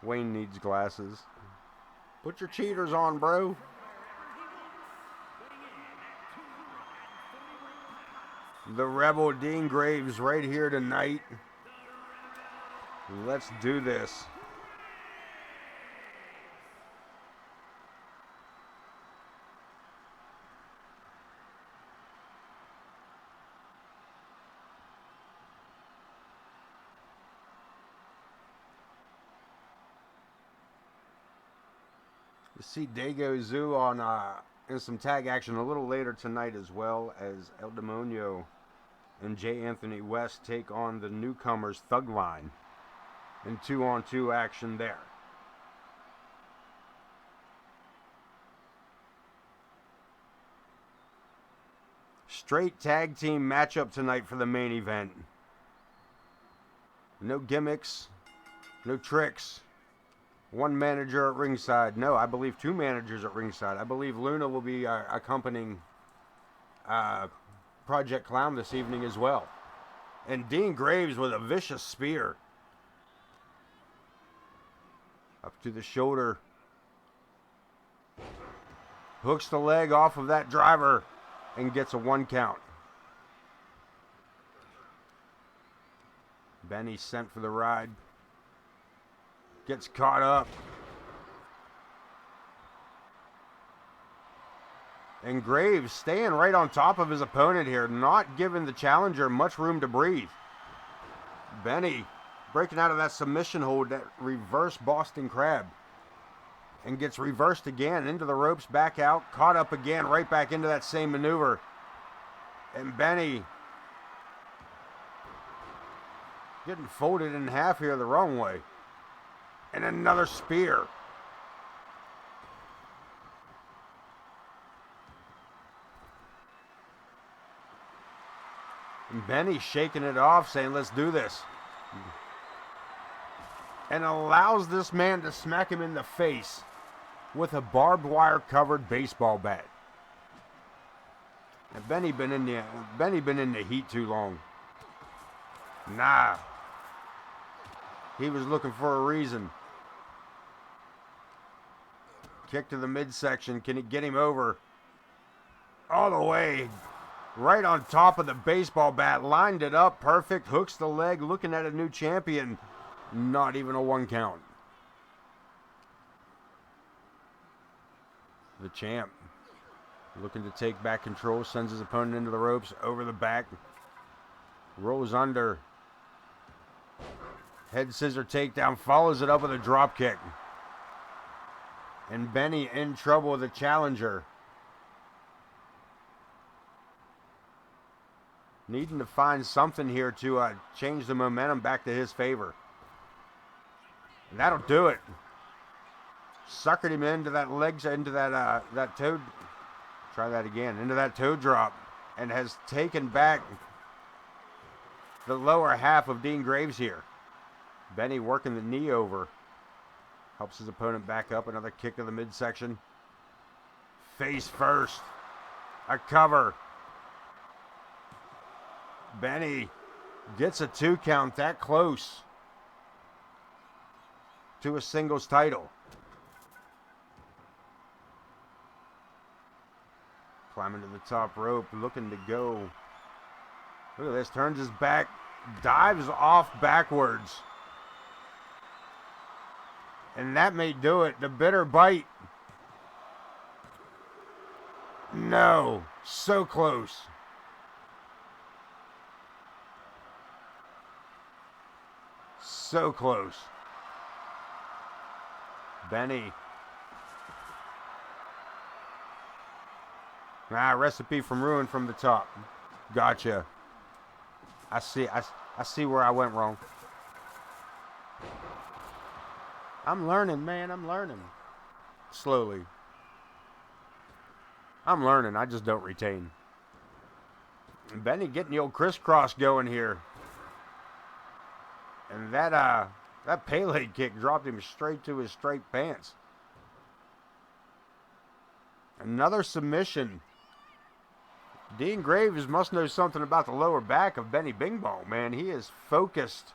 Wayne needs glasses. Put your cheaters on, bro. The Rebel Dean Graves right here tonight. Let's do this. You see Dago on in some tag action a little later tonight, as well as El Demonio and J. Anthony West take on the newcomers C.L.O.W.N in 2-on-2 action there. straight tag team matchup tonight for the main event. No gimmicks, no tricks. One manager at ringside. No, I believe two managers at ringside. I believe Luna will be accompanying Project Clown this evening as well. And Dean Graves with a vicious spear. Up to the shoulder. Hooks the leg off of that driver and gets a 1 count. Benny sent for the ride. Gets caught up. And Graves staying right on top of his opponent here, not giving the challenger much room to breathe. Benny breaking out of that submission hold, that reverse Boston Crab. And gets reversed again into the ropes, back out, caught up again, right back into that same maneuver. And Benny getting folded in half here the wrong way. And another spear. And Benny shaking it off, saying, let's do this. And allows this man to smack him in the face with a barbed wire covered baseball bat. And Benny been in the heat too long. Nah. He was looking for a reason. Kick to the midsection. Can he get him over? All the way. Right on top of the baseball bat. Lined it up. Perfect. Hooks the leg. Looking at a new champion. Not even a 1 count. The champ looking to take back control. Sends his opponent into the ropes. Over the back. Rolls under. Head scissor takedown. Follows it up with a drop kick. And Benny in trouble with the challenger. Needing to find something here to change the momentum back to his favor. And that'll do it. Suckered him into that that toe. Try that again. Into that toe drop. And has taken back the lower half of Dean Graves here. Benny working the knee over. Helps his opponent back up. Another kick to the midsection. Face first. A cover. Benny gets a 2 count. That close to a singles title. Climbing to the top rope. Looking to go. Look at this. Turns his back. Dives off backwards. And that may do it. The bitter bite. No. So close. So close. Benny. Recipe from ruin from the top. Gotcha. I see where I went wrong. I'm learning, man. I'm learning. Slowly. I'm learning. I just don't retain. Benny getting the old crisscross going here. And that Pele kick dropped him straight to his straight pants. Another submission. Dean Graves must know something about the lower back of Benny Bing Bong, man. He is focused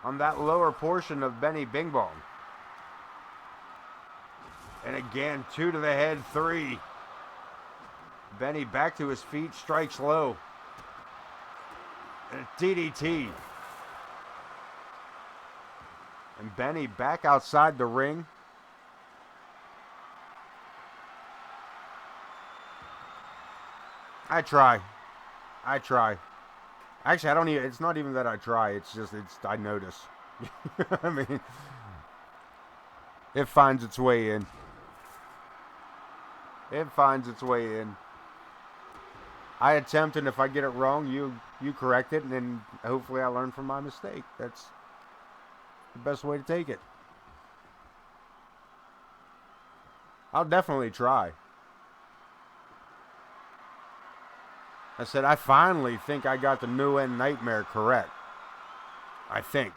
on that lower portion of Benny Bing Bong. And again, 2 to the head, 3. Benny back to his feet, strikes low. And a DDT. And Benny back outside the ring. I try. Actually, I don't even, it's not even that I try, I notice. I mean, it finds its way in. It finds its way in. I attempt, and if I get it wrong, you correct it, and then hopefully I learn from my mistake. That's the best way to take it. I'll definitely try. I said, I finally think I got the C.L.O.W.N nightmare correct. I think.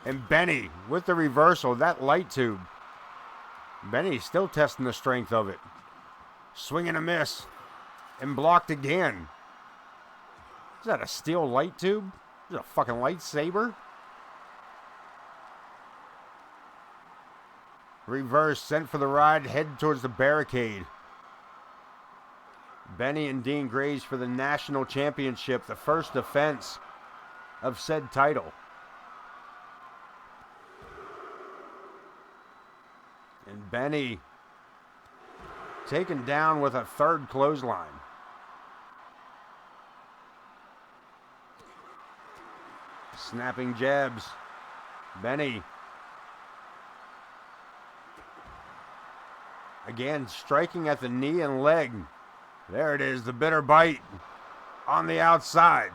And Benny, with the reversal, that light tube. Benny's still testing the strength of it. Swing and a miss. And blocked again. Is that a steel light tube? Is it a fucking lightsaber? Reverse, sent for the ride, head towards the barricade. Benny and Dean Graves for the national championship, the first defense of said title. And Benny taken down with a third clothesline. Snapping jabs. Benny. Again, striking at the knee and leg. There it is, the bitter bite on the outside.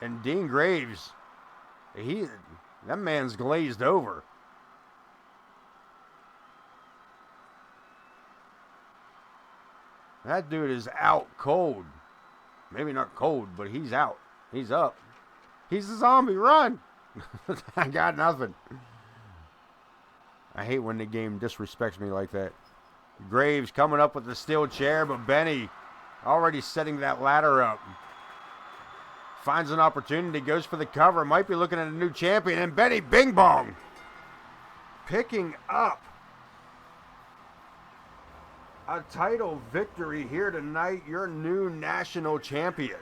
And Dean Graves, that man's glazed over. That dude is out cold. Maybe not cold, but he's out. He's up. He's a zombie. Run. I got nothing. I hate when the game disrespects me like that. Graves coming up with the steel chair, but Benny already setting that ladder up. Finds an opportunity, goes for the cover. Might be looking at a new champion. And Benny, bing bong. Picking up a title victory here tonight. Your new national champion.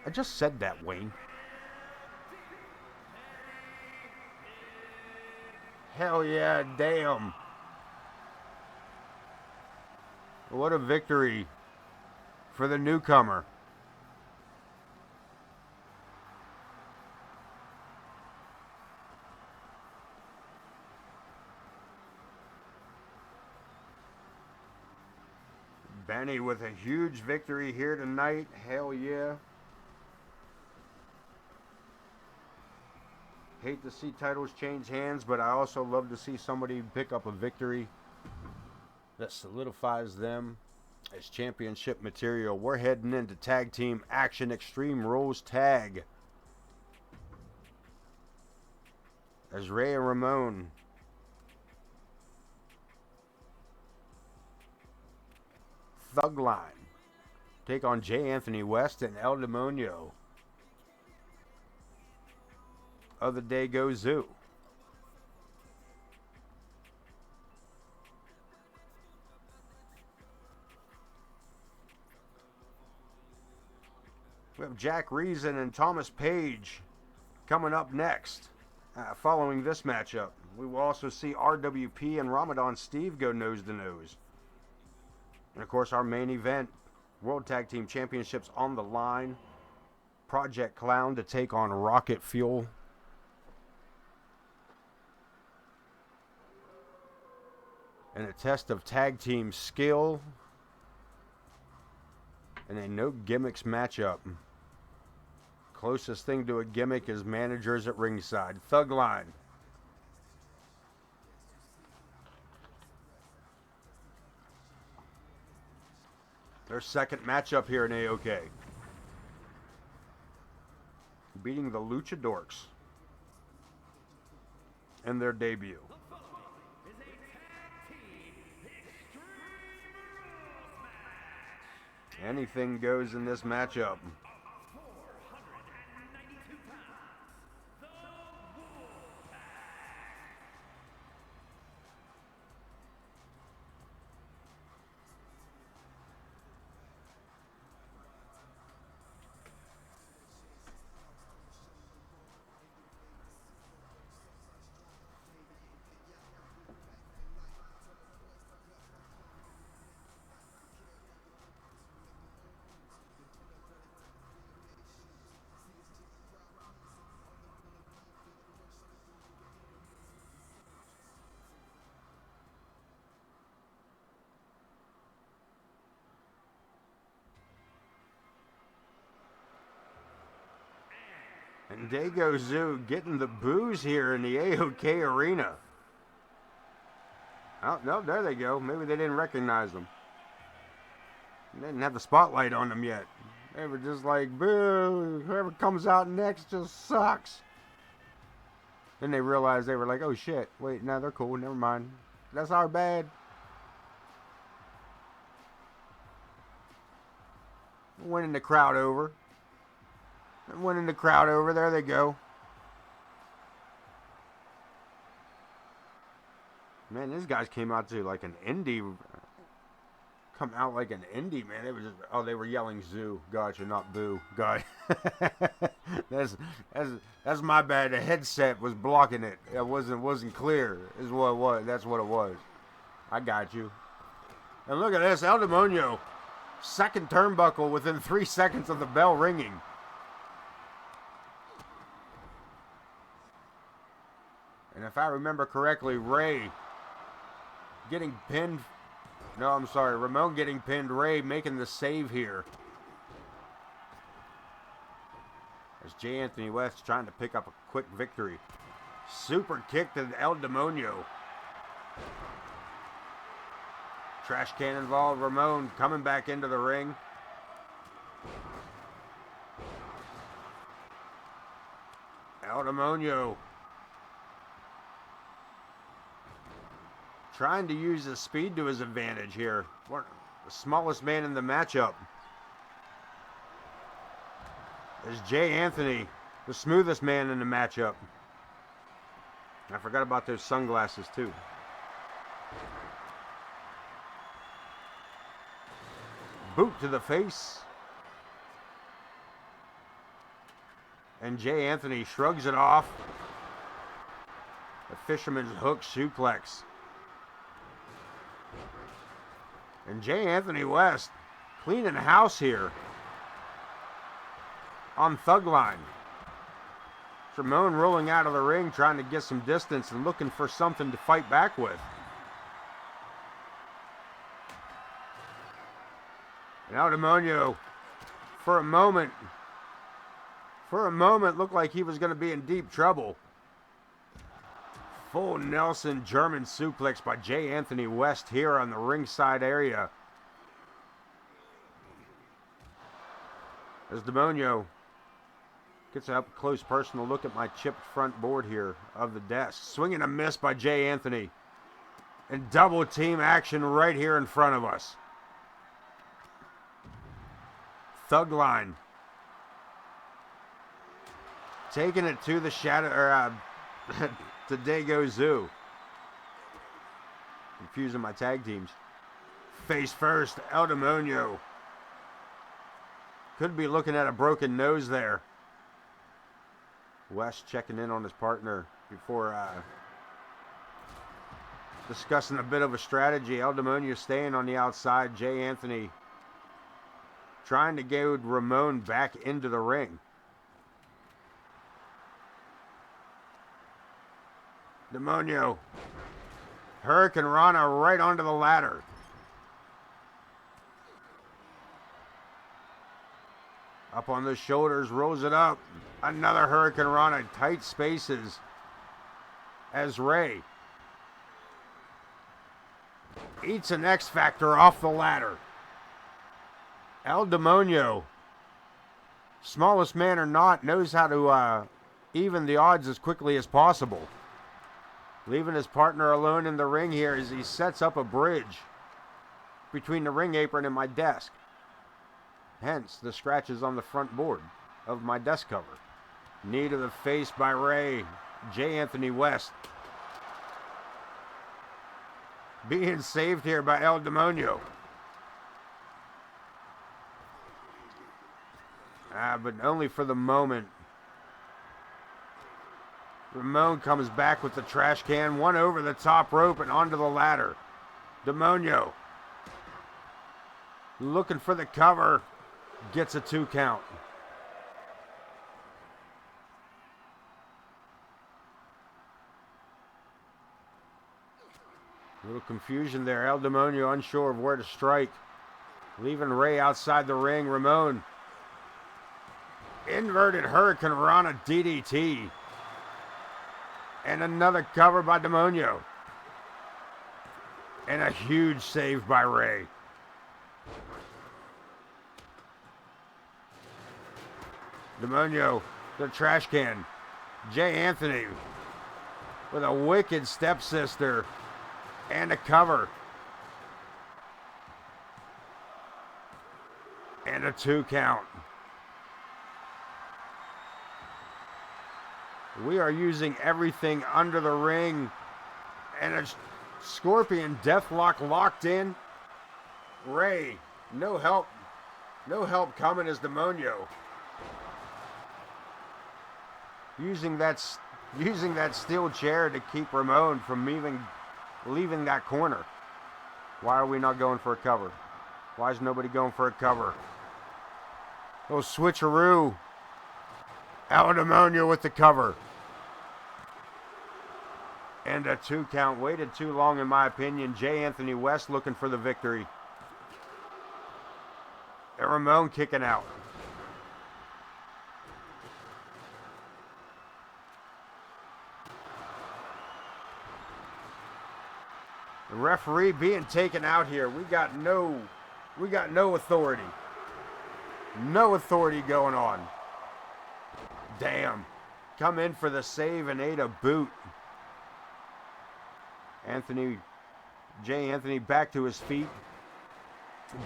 I just said that, Wayne. Hell yeah, damn. What a victory for the newcomer. Benny with a huge victory here tonight. Hell yeah. Hate to see titles change hands, but I also love to see somebody pick up a victory that solidifies them as championship material. We're heading into tag team action, Extreme Rules tag. As Ray and Ramon C.L.O.W.N take on J. Anthony West and El Demonio of the Dago Zoo. We have Jack Reason and Thomas Page coming up next. Following this matchup, we will also see RWP and Ramadan Steve go nose to nose. And of course, our main event, World Tag Team Championships on the line. Project C.L.O.W.N to take on Rocket Fuel. And a test of tag team skill. And a no gimmicks matchup. Closest thing to a gimmick is managers at ringside. C.L.O.W.N. Their second matchup here in AoK. Beating the Luchadorks in their debut. Anything goes in this matchup. And Dago Zoo getting the boos here in the AoK arena. Oh, no, there they go. Maybe they didn't recognize them. They didn't have the spotlight on them yet. They were just like, boo, whoever comes out next just sucks. Then they realized they were like, oh shit, wait, no, they're cool, never mind. That's our bad. Winning the crowd over. Winning the crowd over, there they go. Man, these guys came out to like an indie. Come out like an indie, man. They were just, oh, they were yelling zoo. Gotcha, not boo. God. that's my bad. The headset was blocking it. It wasn't clear. Is what it was. That's what it was. I got you. And look at this, El Demonio. Second turnbuckle within 3 seconds of the bell ringing. And if I remember correctly, Ray getting pinned. No, I'm sorry. Ramon getting pinned. Ray making the save here. As J. Anthony West trying to pick up a quick victory. Super kick to El Demonio. Trash can involved. Ramon coming back into the ring. El Demonio trying to use his speed to his advantage here. The smallest man in the matchup. There's Jay Anthony, the smoothest man in the matchup. I forgot about those sunglasses too. Boot to the face. And Jay Anthony shrugs it off. The fisherman's hook suplex. And Jay Anthony West cleaning house here on Thug-Line. Ramon rolling out of the ring, trying to get some distance and looking for something to fight back with. And El Demonio, for a moment, looked like he was going to be in deep trouble. Full Nelson German suplex by Jay Anthony West here on the ringside area. As Demonio gets an up close personal look at my chipped front board here of the desk. Swinging a miss by Jay Anthony. And double team action right here in front of us. Thug-Line. Taking it to the shadow, to Dago Zoo. Confusing my tag teams. Face first, El Demonio. Could be looking at a broken nose there. West checking in on his partner before discussing a bit of a strategy. El Demonio staying on the outside. Jay Anthony trying to goad Ramon back into the ring. Demonio. Hurricane Rana right onto the ladder. Up on the shoulders, rolls it up. Another Hurricane Rana, tight spaces. As Ray eats an X Factor off the ladder. El Demonio, smallest man or not, knows how to even the odds as quickly as possible. Leaving his partner alone in the ring here as he sets up a bridge between the ring apron and my desk. Hence the scratches on the front board of my desk cover. Knee to the face by Ray. Jay Anthony West being saved here by El Demonio. But only for the moment. Ramon comes back with the trash can. One over the top rope and onto the ladder. Demonio looking for the cover. Gets a 2 count. A little confusion there. El Demonio unsure of where to strike. Leaving Ray outside the ring. Ramon. Inverted Hurricane Rana DDT. And another cover by Demonio. And a huge save by Ray. Demonio, the trash can. Jay Anthony with a wicked stepsister and a cover. And a 2 count. We are using everything under the ring. And a Scorpion Deathlock locked in. Ray, no help. No help coming as Demonio. Using that steel chair to keep Ramon from leaving that corner. Why are we not going for a cover? Why is nobody going for a cover? Oh, switcheroo. El Demonio with the cover. And a 2 count. Waited too long in my opinion. J. Anthony West looking for the victory. And Ramon kicking out. The referee being taken out here. We got no authority. No authority going on. Damn. Come in for the save and ate a boot. J. Anthony back to his feet.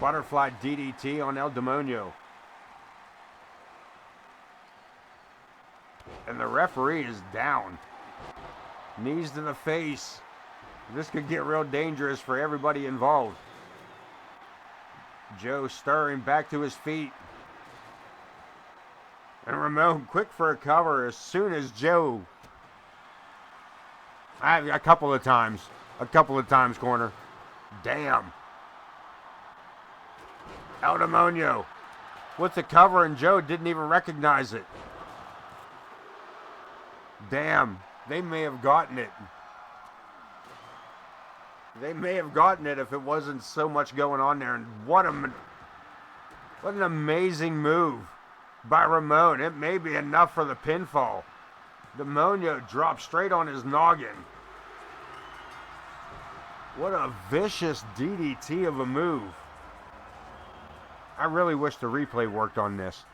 Butterfly DDT on El Demonio. And the referee is down. Knees to the face. This could get real dangerous for everybody involved. Joe stirring back to his feet. And Ramon quick for a cover as soon as Joe. A couple of times, corner. Damn. El Demonio with the cover and Joe didn't even recognize it. Damn, they may have gotten it. They may have gotten it if it wasn't so much going on there. And what an amazing move by Ramon. It may be enough for the pinfall. Demonio dropped straight on his noggin. What a vicious DDT of a move. I really wish the replay worked on this.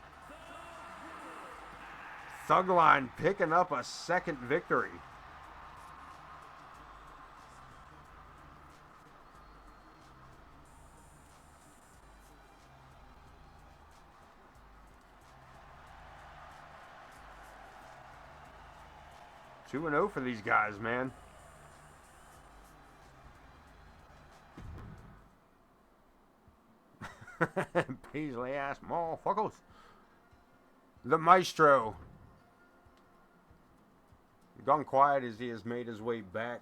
C.L.O.W.N picking up a second victory. Two 2-0 for these guys, man. Paisley ass motherfuckers. The Maestro. Gone quiet as he has made his way back.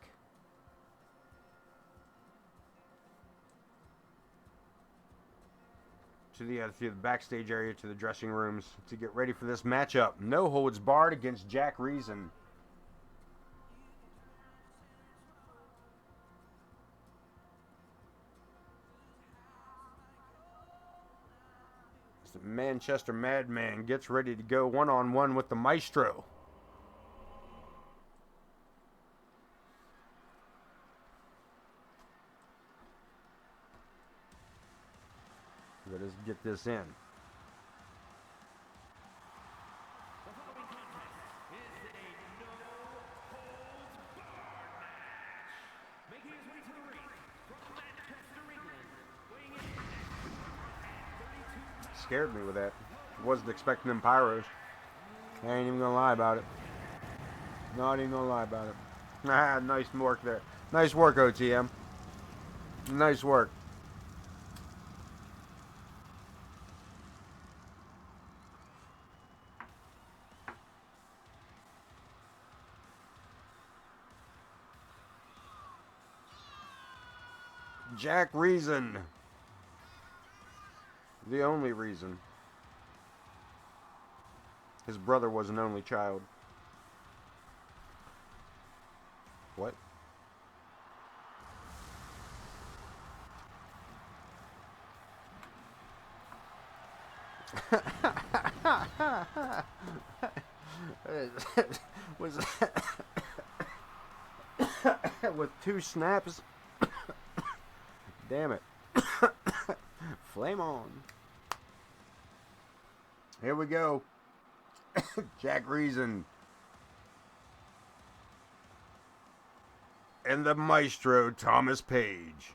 To the backstage area, to the dressing rooms to get ready for this matchup. No holds barred against Jack Reason. The Manchester Madman gets ready to go one-on-one with the Maestro. Let us get this in. Scared me with that. Wasn't expecting them pyros. I ain't even gonna lie about it. Not even gonna lie about it. Ah, nice work there. Nice work, OTM. Nice work. Jack Reason. The only reason. His brother was an only child. What? Was with 2 snaps Damn it. Flame on. Here we go. Jack Reason. And the maestro, Thomas Page.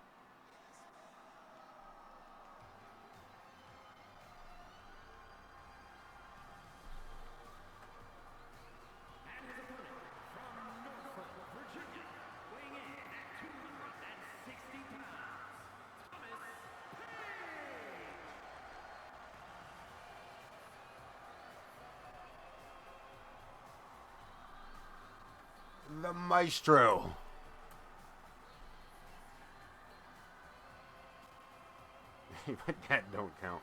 The maestro. But that don't count.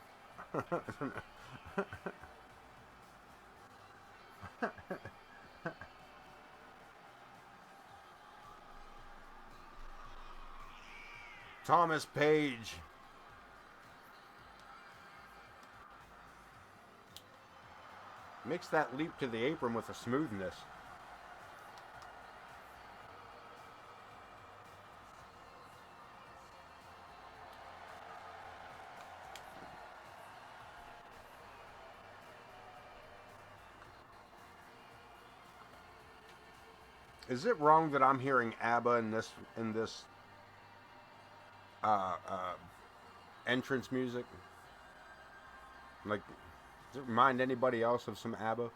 Thomas Page. Mix that leap to the apron with a smoothness. Is it wrong that I'm hearing ABBA in this entrance music? Like, does it remind anybody else of some ABBA?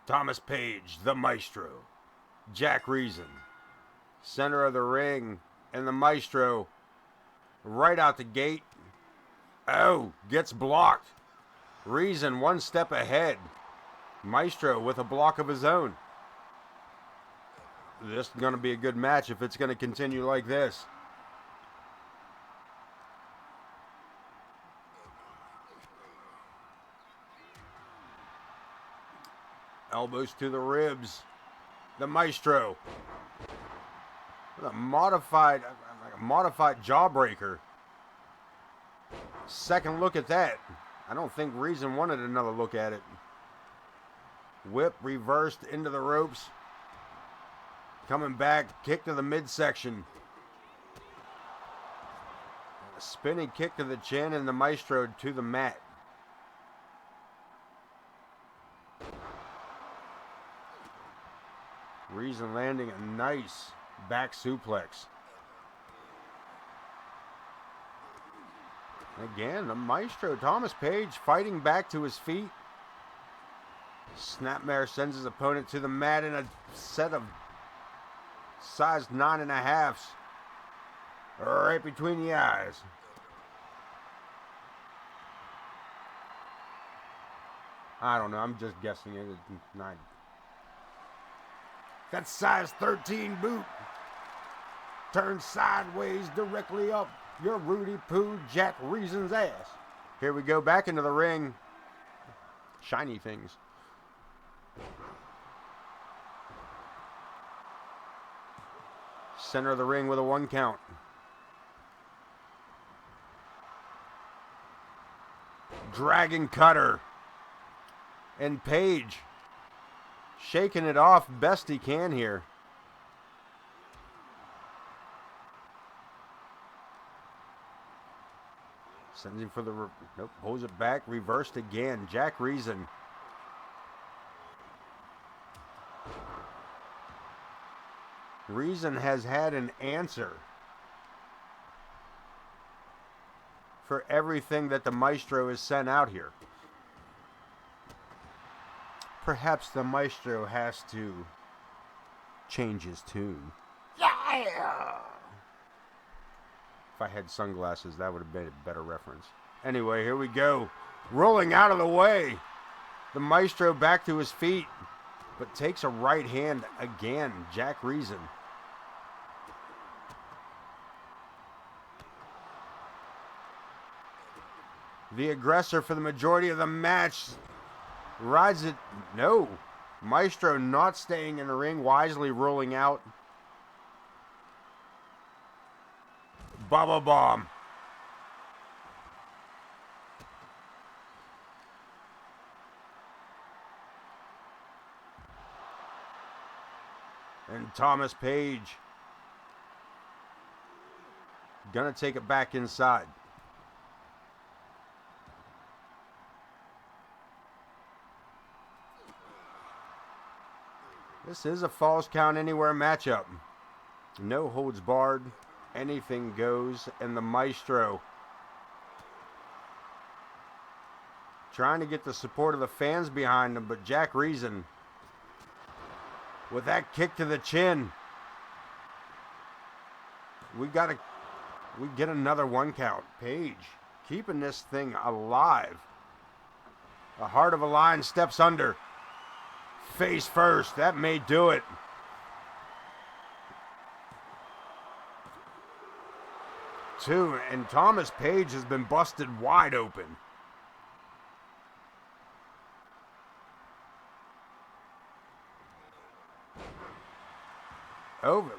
Thomas Page, the maestro. Jack Reason, center of the ring, and the maestro right out the gate. Oh, gets blocked. Reason one step ahead. Maestro with a block of his own. This is going to be a good match if it's going to continue like this. Elbows to the ribs. The maestro. With a modified jawbreaker. Second look at that. I don't think Reason wanted another look at it. Whip reversed into the ropes. Coming back, kick to the midsection. A spinning kick to the chin and the maestro to the mat. Reason landing a nice back suplex. Again, the maestro, Thomas Page, fighting back to his feet. Snapmare sends his opponent to the mat in a set of size 9.5s. Right between the eyes. I don't know, I'm just guessing it. It's 9. That's size 13 boot. Turns sideways directly up your Rudy Poo Jack Reason's ass. Here we go back into the ring. Shiny things. Center of the ring with a 1 count. Dragon cutter. And Page shaking it off best he can here. Sends him for the... Nope, pulls it back. Reversed again. Jack Reason. Reason has had an answer for everything that the maestro has sent out here. Perhaps the maestro has to change his tune. Yeah! If I had sunglasses, that would have been a better reference. Anyway, here we go. Rolling out of the way. The maestro back to his feet, but takes a right hand again. Jack Reason. The aggressor for the majority of the match rides it. No. Maestro not staying in the ring, wisely rolling out. Bubba bomb. And Thomas Page gonna take it back inside. This is a Falls Count Anywhere matchup. No holds barred. Anything goes. And the Maestro trying to get the support of the fans behind him, but Jack Reason with that kick to the chin. We get another 1 count. Page keeping this thing alive. The Heart of a Lion steps under. Face first. That may do it. Two, and Thomas Page has been busted wide open. Over.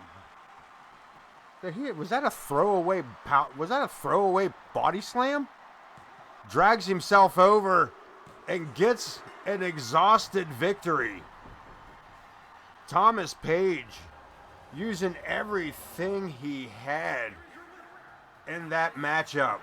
Was that a throwaway? Was that a throwaway body slam? Drags himself over and gets an exhausted victory. Thomas Page using everything he had in that matchup.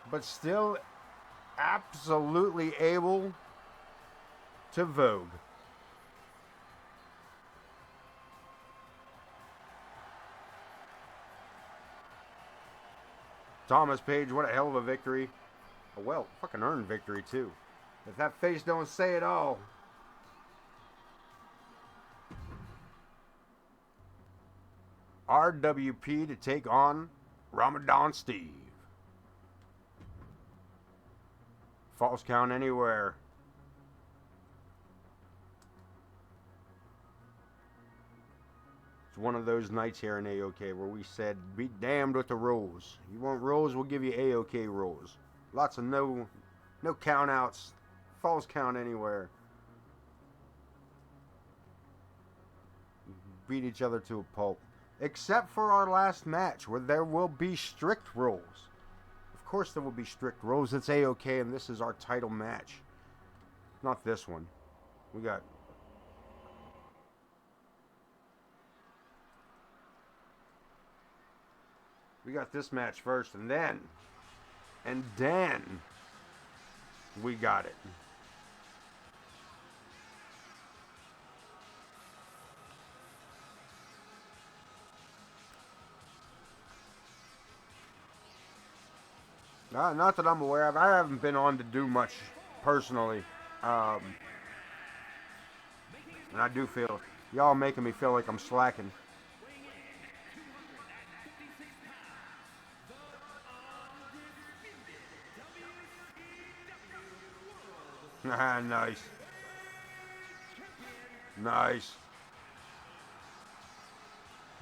But still absolutely able to vogue. Thomas Page, what a hell of a victory. A well fucking earned victory too. If that face don't say it all. RWP to take on Ramadan Steve. Falls Count Anywhere. It's one of those nights here in AoK where we said, be damned with the rules. You want rules, we'll give you AoK rules. Lots of no count outs. Falls Count Anywhere. Beat each other to a pulp. Except for our last match where there will be strict rules. Of course there will be strict rules. It's AoK and this is our title match. Not this one. We got this match first and then we got it. Not that I'm aware of. I haven't been on to do much personally. And I do feel y'all making me feel like I'm slacking. Nice. Nice.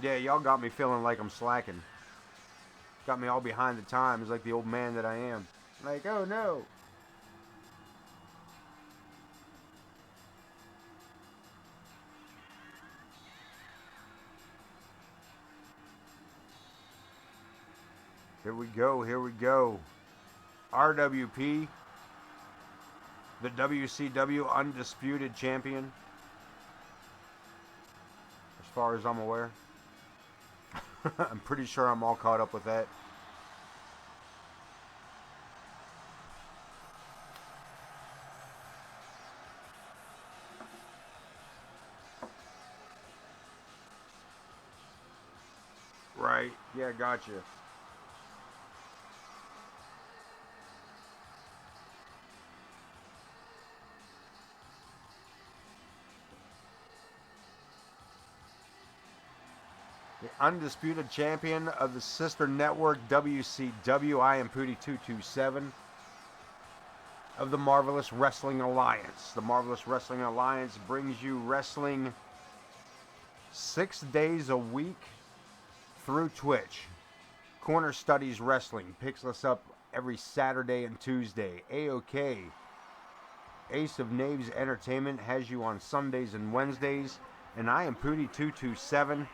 Yeah, y'all got me feeling like I'm slacking. Got me all behind the times like the old man that I am. Like, oh no. Here we go, here we go. RWP, the WCW Undisputed Champion. As far as I'm aware. I'm pretty sure I'm all caught up with that. Right. Yeah, gotcha. The undisputed champion of the sister network WCW, I am Pootie227 of the Marvelous Wrestling Alliance. The Marvelous Wrestling Alliance brings you wrestling 6 days a week through Twitch. Corner Studies Wrestling picks us up every Saturday and Tuesday. AoK, Ace of Knaves Entertainment, has you on Sundays and Wednesdays. And I am Pootie227.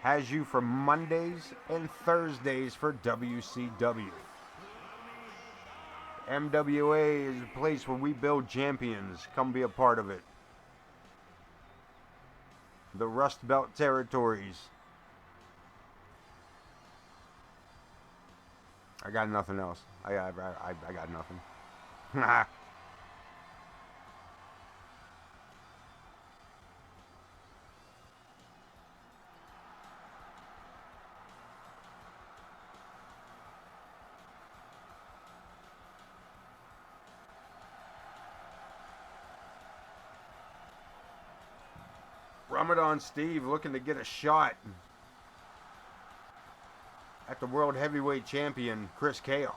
has you for Mondays and Thursdays for WCW. MWA is a place where we build champions. Come be a part of it. The Rust Belt territories. I got nothing else. I got nothing. Ramadan Steve looking to get a shot at the World Heavyweight Champion, Chris Chaos.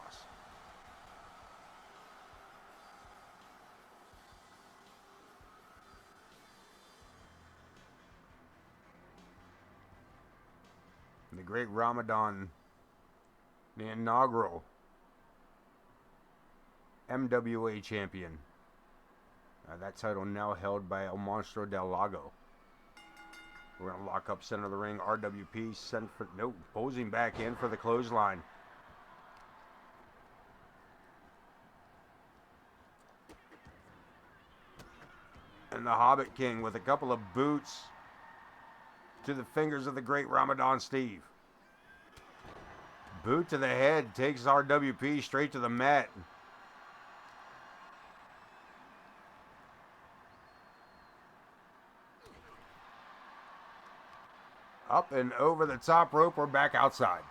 The great Ramadan, the inaugural MWA champion. That title now held by El Monstro del Lago. We're going to lock up center of the ring. RWP sent for, nope, posing back in for the clothesline. And the Hobbit King with a couple of boots to the fingers of the great Ramadan Steve. Boot to the head takes RWP straight to the mat. Up and over the top rope, we're back outside.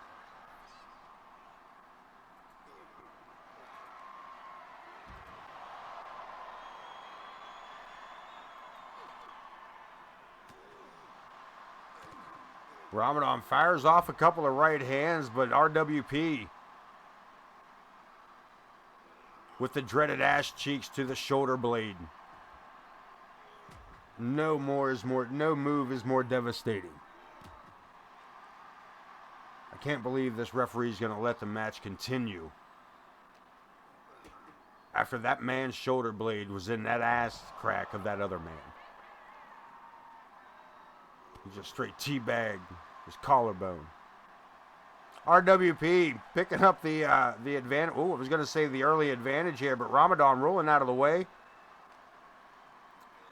Ramadan fires off a couple of right hands, but RWP with the dreaded ash cheeks to the shoulder blade. No move is more devastating. I can't believe this referee is going to let the match continue after that man's shoulder blade was in that ass crack of that other man. He just straight teabagged his collarbone. RWP picking up the advantage. Oh, I was going to say the early advantage here, but Ramadan rolling out of the way.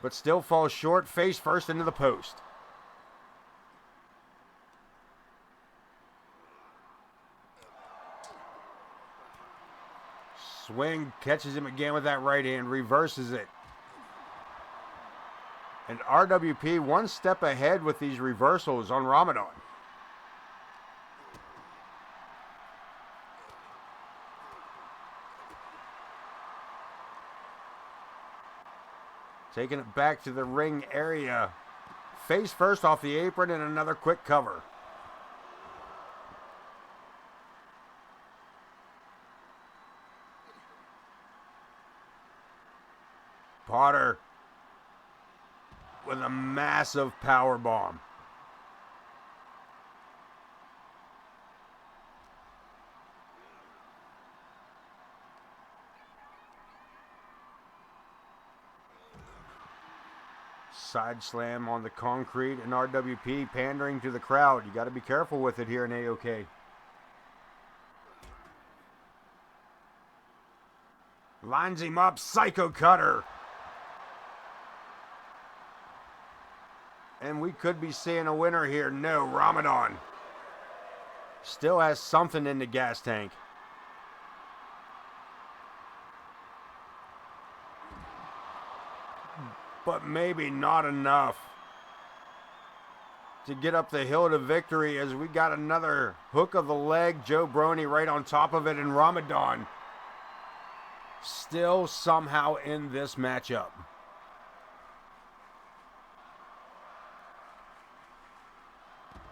But still falls short, face first into the post. Swing, catches him again with that right hand, reverses it. And RWP one step ahead with these reversals on Ramadan. Taking it back to the ring area. Face first off the apron and another quick cover. Potter with a massive power bomb. Side slam on the concrete, and RWP pandering to the crowd. You got to be careful with it here in AoK. Lines him up, Psycho Cutter. And we could be seeing a winner here. No, Ramadan still has something in the gas tank. But maybe not enough to get up the hill to victory, as we got another hook of the leg. Joe Brony right on top of it, and Ramadan still somehow in this matchup.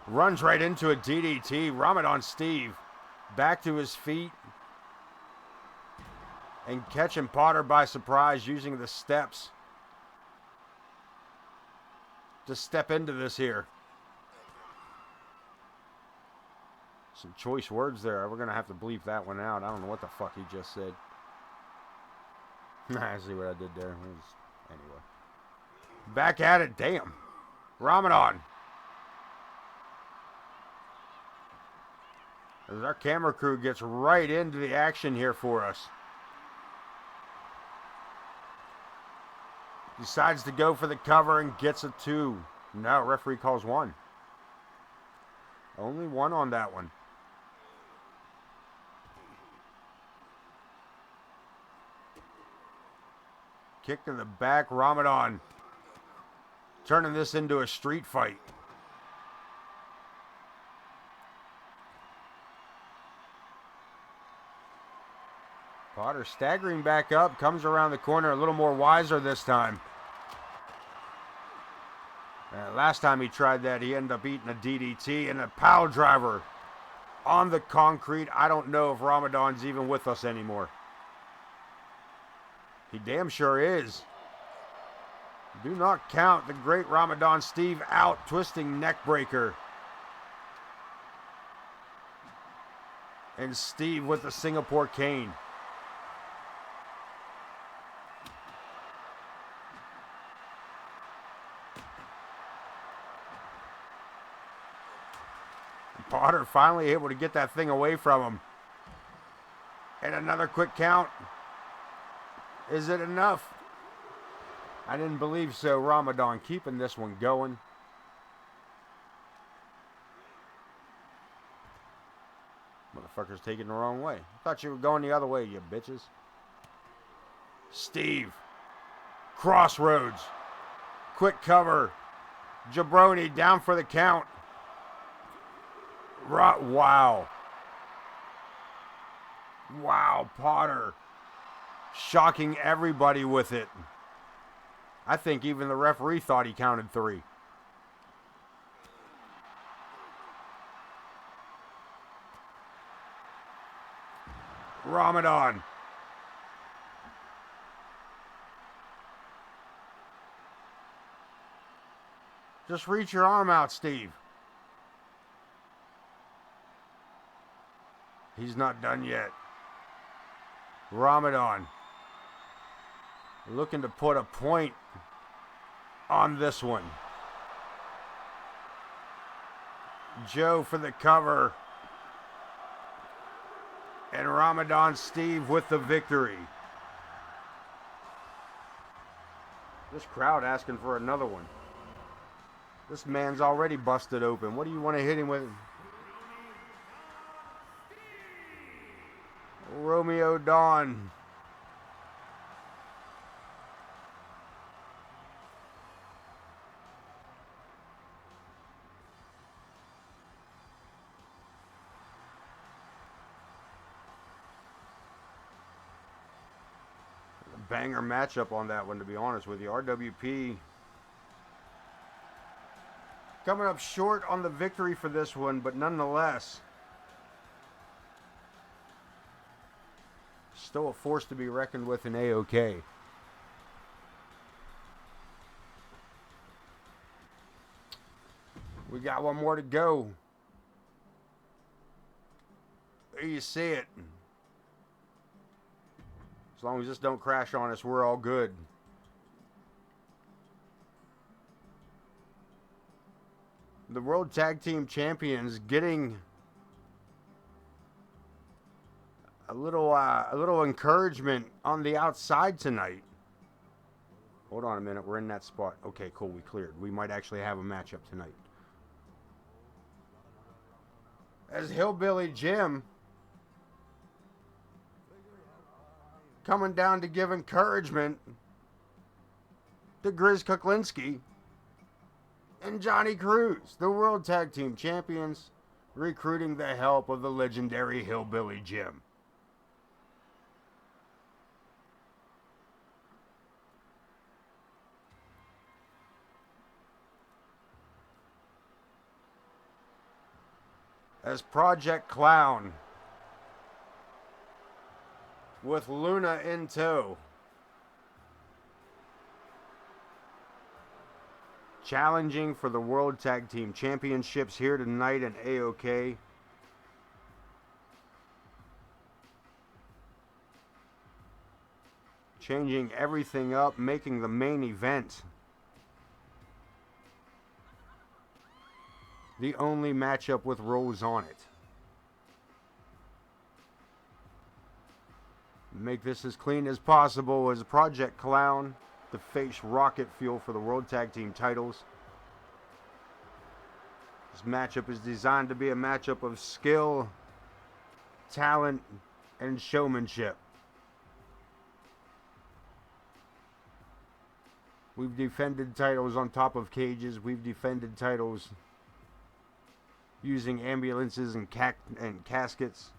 Runs right into a DDT. Ramadan Steve back to his feet and catching Potter by surprise, using the steps to step into this here. Some choice words there. We're going to have to bleep that one out. I don't know what the fuck he just said. I see what I did there. Anyway. Back at it. Damn. Ramadan As our camera crew gets right into the action here for us. Decides to go for the cover and gets a 2. No, referee calls 1. Only 1 on that one. Kick to the back, Ramadan. Turning this into a street fight. Potter staggering back up, comes around the corner a little more wiser this time. Last time he tried that, he ended up eating a DDT and a pile driver on the concrete. I don't know if Ramadan's even with us anymore. He damn sure is. Do not count the great Ramadan Steve out, twisting neck breaker. And Steve with the Singapore cane. Potter finally able to get that thing away from him. And another quick count. Is it enough? I didn't believe so. Ramadan keeping this one going. Motherfucker's taking the wrong way. I thought you were going the other way, you bitches. Steve. Crossroads. Quick cover. Jabroni down for the count. Wow. Wow, Potter. Shocking everybody with it. I think even the referee thought he counted 3. Ramadan. Just reach your arm out, Steve. He's not done yet. Ramadan. Looking to put a point on this one. Joe for the cover. And Ramadan Steve with the victory. This crowd asking for another one. This man's already busted open. What do you want to hit him with? Romeo Dawn. Banger matchup on that one, to be honest with you. RWP coming up short on the victory for this one, but nonetheless, still a force to be reckoned with in AoK. We got one more to go. There you see it. As long as this don't crash on us, we're all good. The World Tag Team Champions getting a little encouragement on the outside tonight. Hold on a minute, we're in that spot. Okay, cool, we cleared. We might actually have a matchup tonight. As Hillbilly Jim coming down to give encouragement to Grizz Kuklinski and Johnny Cruz, the World Tag Team Champions, recruiting the help of the legendary Hillbilly Jim. As Project C.L.O.W.N, with Luna in tow, challenging for the World Tag Team Championships here tonight in AoK. Changing everything up, making the main event the only matchup with Rose on it. Make this as clean as possible as Project Clown to face Rocket Fuel for the World Tag Team titles. This matchup is designed to be a matchup of skill, talent, and showmanship. We've defended titles on top of cages. We've defended titles using ambulances and caskets.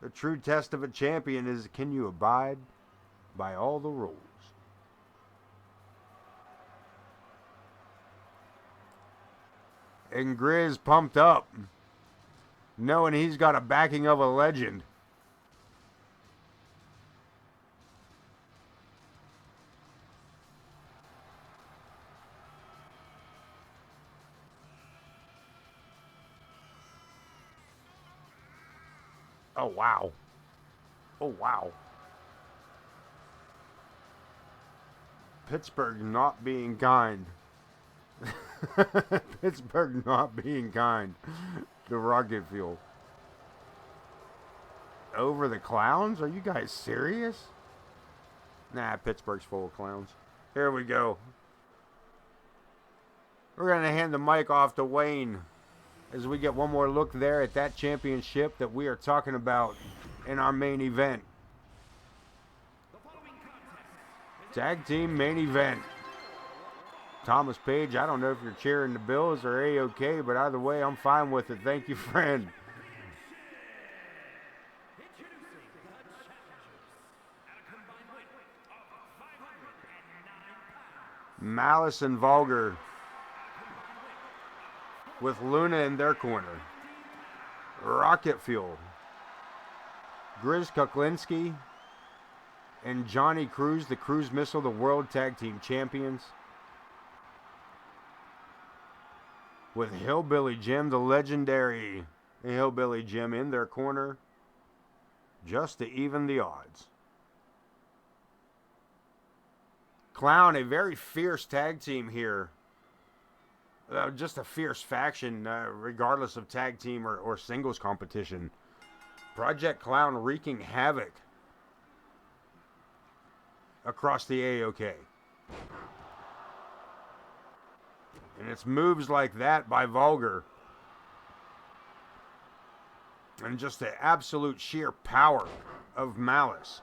The true test of a champion is, can you abide by all the rules? And Grizz pumped up, knowing he's got a backing of a legend. Oh, wow. Oh, wow. Pittsburgh not being kind. Pittsburgh not being kind to Rocket Fuel. Over the clowns? Are you guys serious? Nah, Pittsburgh's full of clowns. Here we go. We're going to hand the mic off to Wayne as we get one more look there at that championship that we are talking about in our main event. Tag team main event. Thomas Page, I don't know if you're cheering the Bills or AoK, but either way, I'm fine with it. Thank you, friend. Malice and Vulgar with Luna in their corner. Rocket Fuel, Grizz Kuklinski, and Johnny Cruz, the Cruise Missile, the World Tag Team Champions. With Hillbilly Jim, the legendary Hillbilly Jim, in their corner, just to even the odds. Clown, a very fierce tag team here. Just a fierce faction, regardless of tag team or singles competition. Project Clown wreaking havoc across the AoK. And it's moves like that by Vulgar. And just the absolute sheer power of Malice.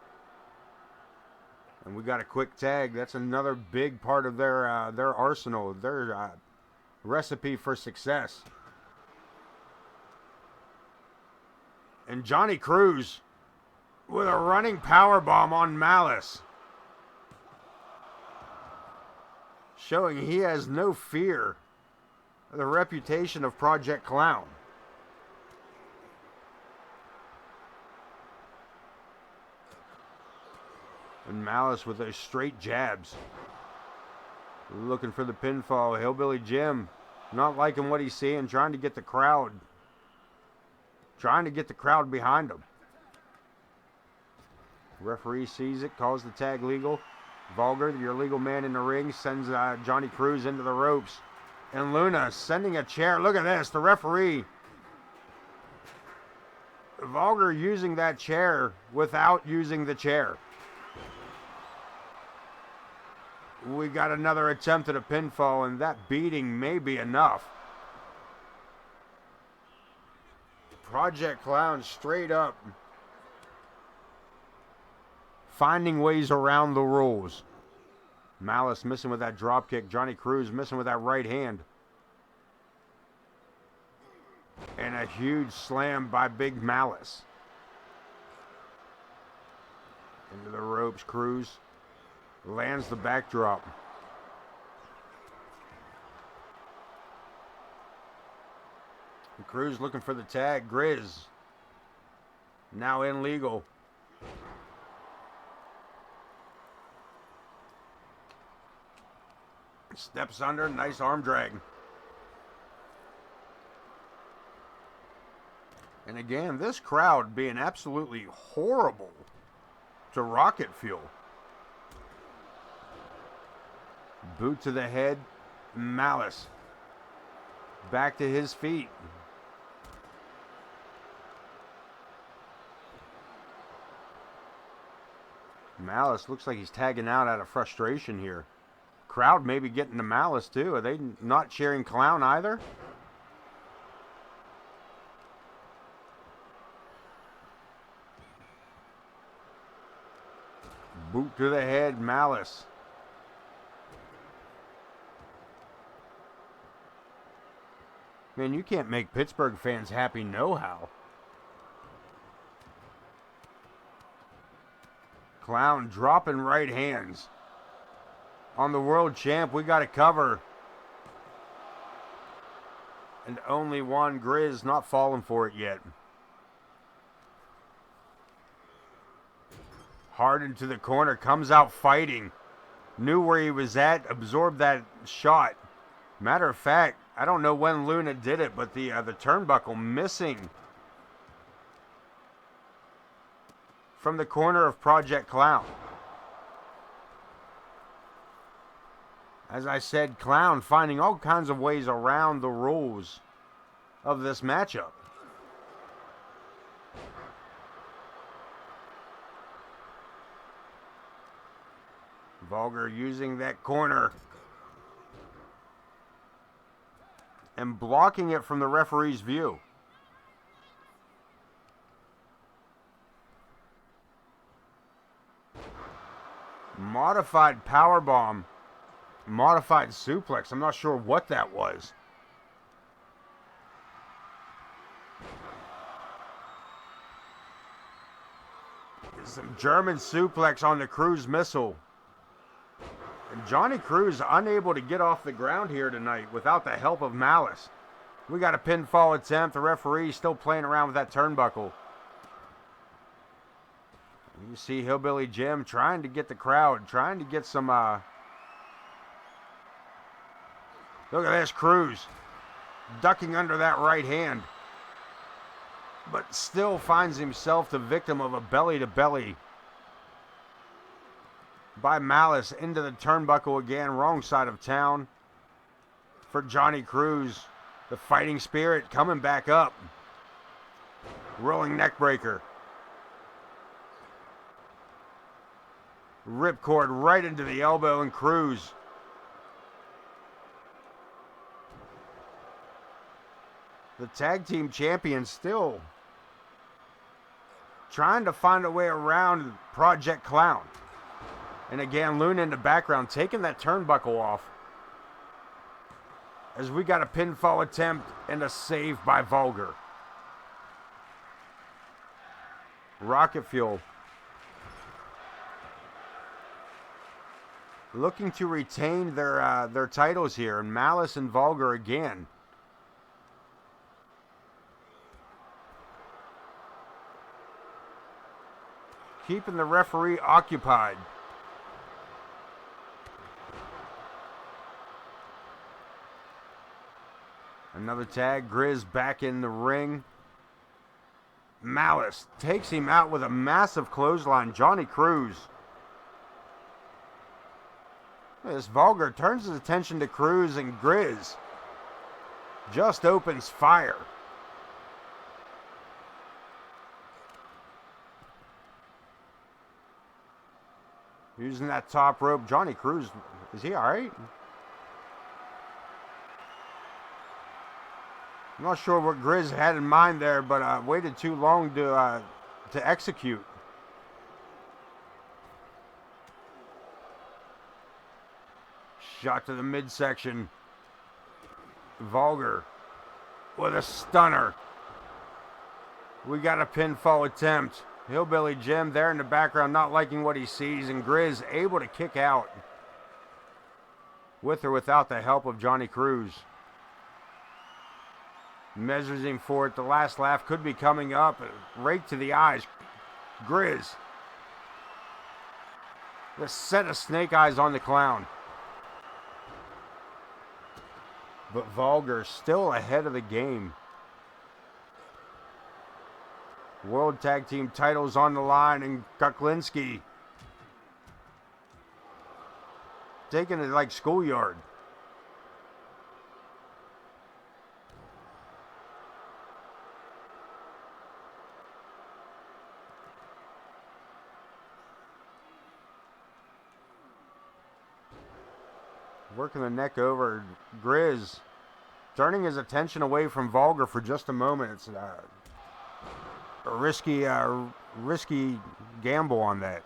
And we got a quick tag. That's another big part of their arsenal, their recipe for success. And Johnny Cruz with a running powerbomb on Malice, showing he has no fear of the reputation of Project Clown. And Malice with those straight jabs, looking for the pinfall. Hillbilly Jim not liking what he's seeing, trying to get the crowd behind him. Referee sees it, calls the tag legal. Vulgar, your legal man in the ring, sends Johnny Cruz into the ropes. And Luna sending a chair. Look at this, the referee. Vulgar using that chair without using the chair. We got another attempt at a pinfall, and that beating may be enough. Project Clown straight up finding ways around the rules. Malice missing with that drop kick. Johnny Cruz missing with that right hand. And a huge slam by Big Malice. Into the ropes, Cruz lands the backdrop. And Cruz looking for the tag. Grizz now in legal. Steps under, nice arm drag. And again, this crowd being absolutely horrible to Rocket Fuel. Boot to the head, Malice back to his feet. Malice looks like he's tagging out of frustration here. Crowd maybe getting to Malice too. Are they not cheering C.L.O.W.N either? Boot to the head, Malice. Man, you can't make Pittsburgh fans happy no how. C.L.O.W.N dropping right hands. On the world champ, we got to cover. And only one. Grizz not falling for it yet. Hard into the corner, comes out fighting. Knew where he was at, absorbed that shot. Matter of fact, I don't know when Luna did it, but the turnbuckle missing from the corner of Project C.L.O.W.N. As I said, C.L.O.W.N finding all kinds of ways around the rules of this matchup. Vulgar using that corner and blocking it from the referee's view. Modified powerbomb. Modified suplex. I'm not sure what that was. Some German suplex on the Cruz missile. And Johnny Cruz unable to get off the ground here tonight without the help of Malice. We got a pinfall attempt. The referee still playing around with that turnbuckle. You see Hillbilly Jim trying to get the crowd, trying to get some... Look at this, Cruz ducking under that right hand. But still finds himself the victim of a belly-to-belly by Malice into the turnbuckle again. Wrong side of town for Johnny Cruz. The fighting spirit coming back up. Rolling neck breaker. Ripcord right into the elbow and Cruz. The tag team champion still trying to find a way around Project C.L.O.W.N. And again, Luna in the background taking that turnbuckle off. As we got a pinfall attempt and a save by Vulgar. Rocket Fuel looking to retain their titles here. And Malice and Vulgar again. Keeping the referee occupied. Another tag. Grizz back in the ring. Malice takes him out with a massive clothesline. Johnny Cruz. This Vulgar turns his attention to Cruz, and Grizz just opens fire. Using that top rope. Johnny Cruz, is he all right? I'm not sure what Grizz had in mind there, but waited too long to execute. Shot to the midsection. Vulgar with a stunner. We got a pinfall attempt. Hillbilly Jim there in the background not liking what he sees, and Grizz able to kick out with or without the help of Johnny Cruz. Measures him for it. The last laugh could be coming up. Rake to the eyes. Grizz. The set of snake eyes on the clown. But Vulgar still ahead of the game. World Tag Team titles on the line, and Kuklinski taking it like schoolyard. Working the neck over. Grizz turning his attention away from Vulgar for just a moment. It's a risky gamble on that.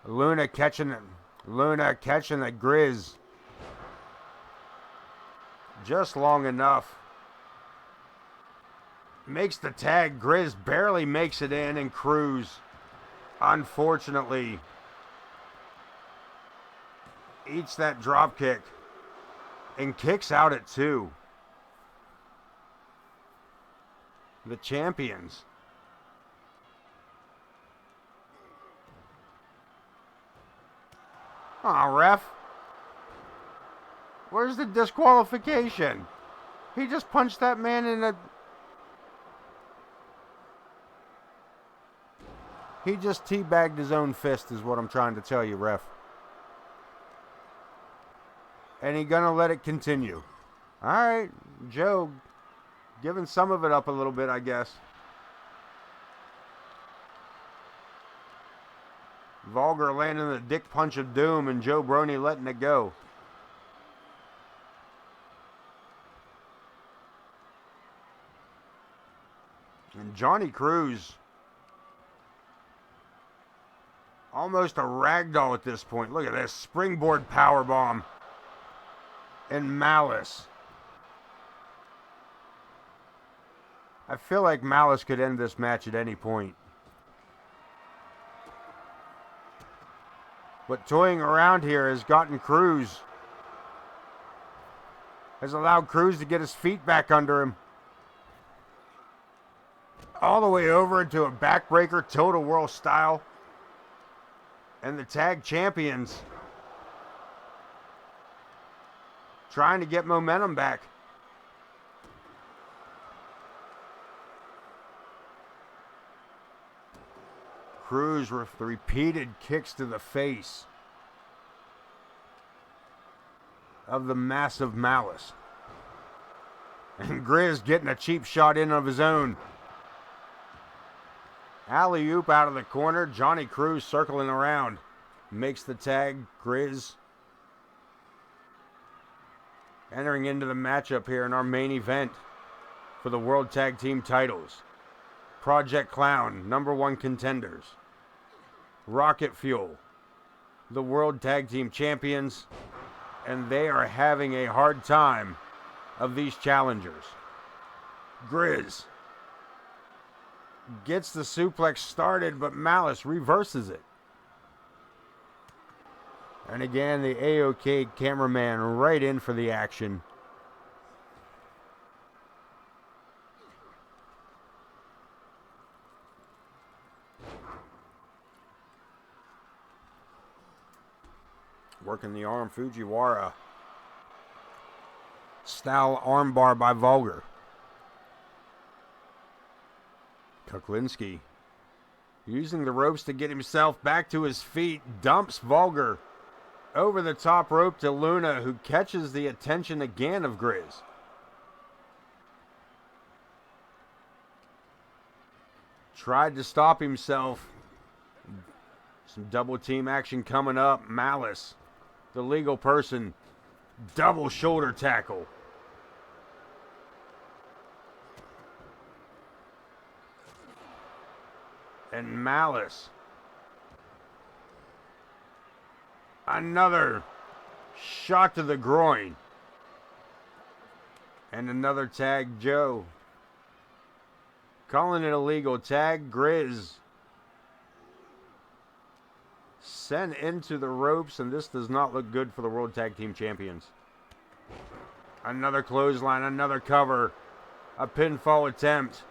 Luna catching the Grizz just long enough. Makes the tag. Grizz barely makes it in, and Cruz, unfortunately, eats that drop kick and kicks out at 2. The champions. Aw, ref. Where's the disqualification? He just punched that man in the... He just teabagged his own fist is what I'm trying to tell you, ref. And he gonna let it continue. Alright, Joe giving some of it up a little bit, I guess. Vulgar landing the dick punch of doom and Joe Brony letting it go. And Johnny Cruz, almost a ragdoll at this point. Look at this. Springboard powerbomb. And Malice. I feel like Malice could end this match at any point. But toying around here has gotten Cruz. Has allowed Cruz to get his feet back under him. All the way over into a backbreaker, Total World style. And the tag champions trying to get momentum back. Cruz with the repeated kicks to the face of the massive Malice. And Grizz getting a cheap shot in of his own. Alley-oop out of the corner. Johnny Cruz circling around. Makes the tag. Grizz entering into the matchup here in our main event for the World Tag Team titles. Project Clown, #1 contenders. Rocket Fuel, the World Tag Team champions. And they are having a hard time of these challengers. Grizz gets the suplex started, but Malice reverses it. And again, the AoK cameraman right in for the action. Working the arm, Fujiwara. Style armbar by Vulgar. Kuklinski using the ropes to get himself back to his feet. Dumps Vulgar over the top rope to Luna, who catches the attention again of Grizz. Tried to stop himself. Some double team action coming up. Malice, the legal person, double shoulder tackle. And Malice, another shot to the groin. And another tag. Joe calling it illegal. Tag. Grizz sent into the ropes, and this does not look good for the World Tag Team Champions. Another clothesline, another cover, a pinfall attempt.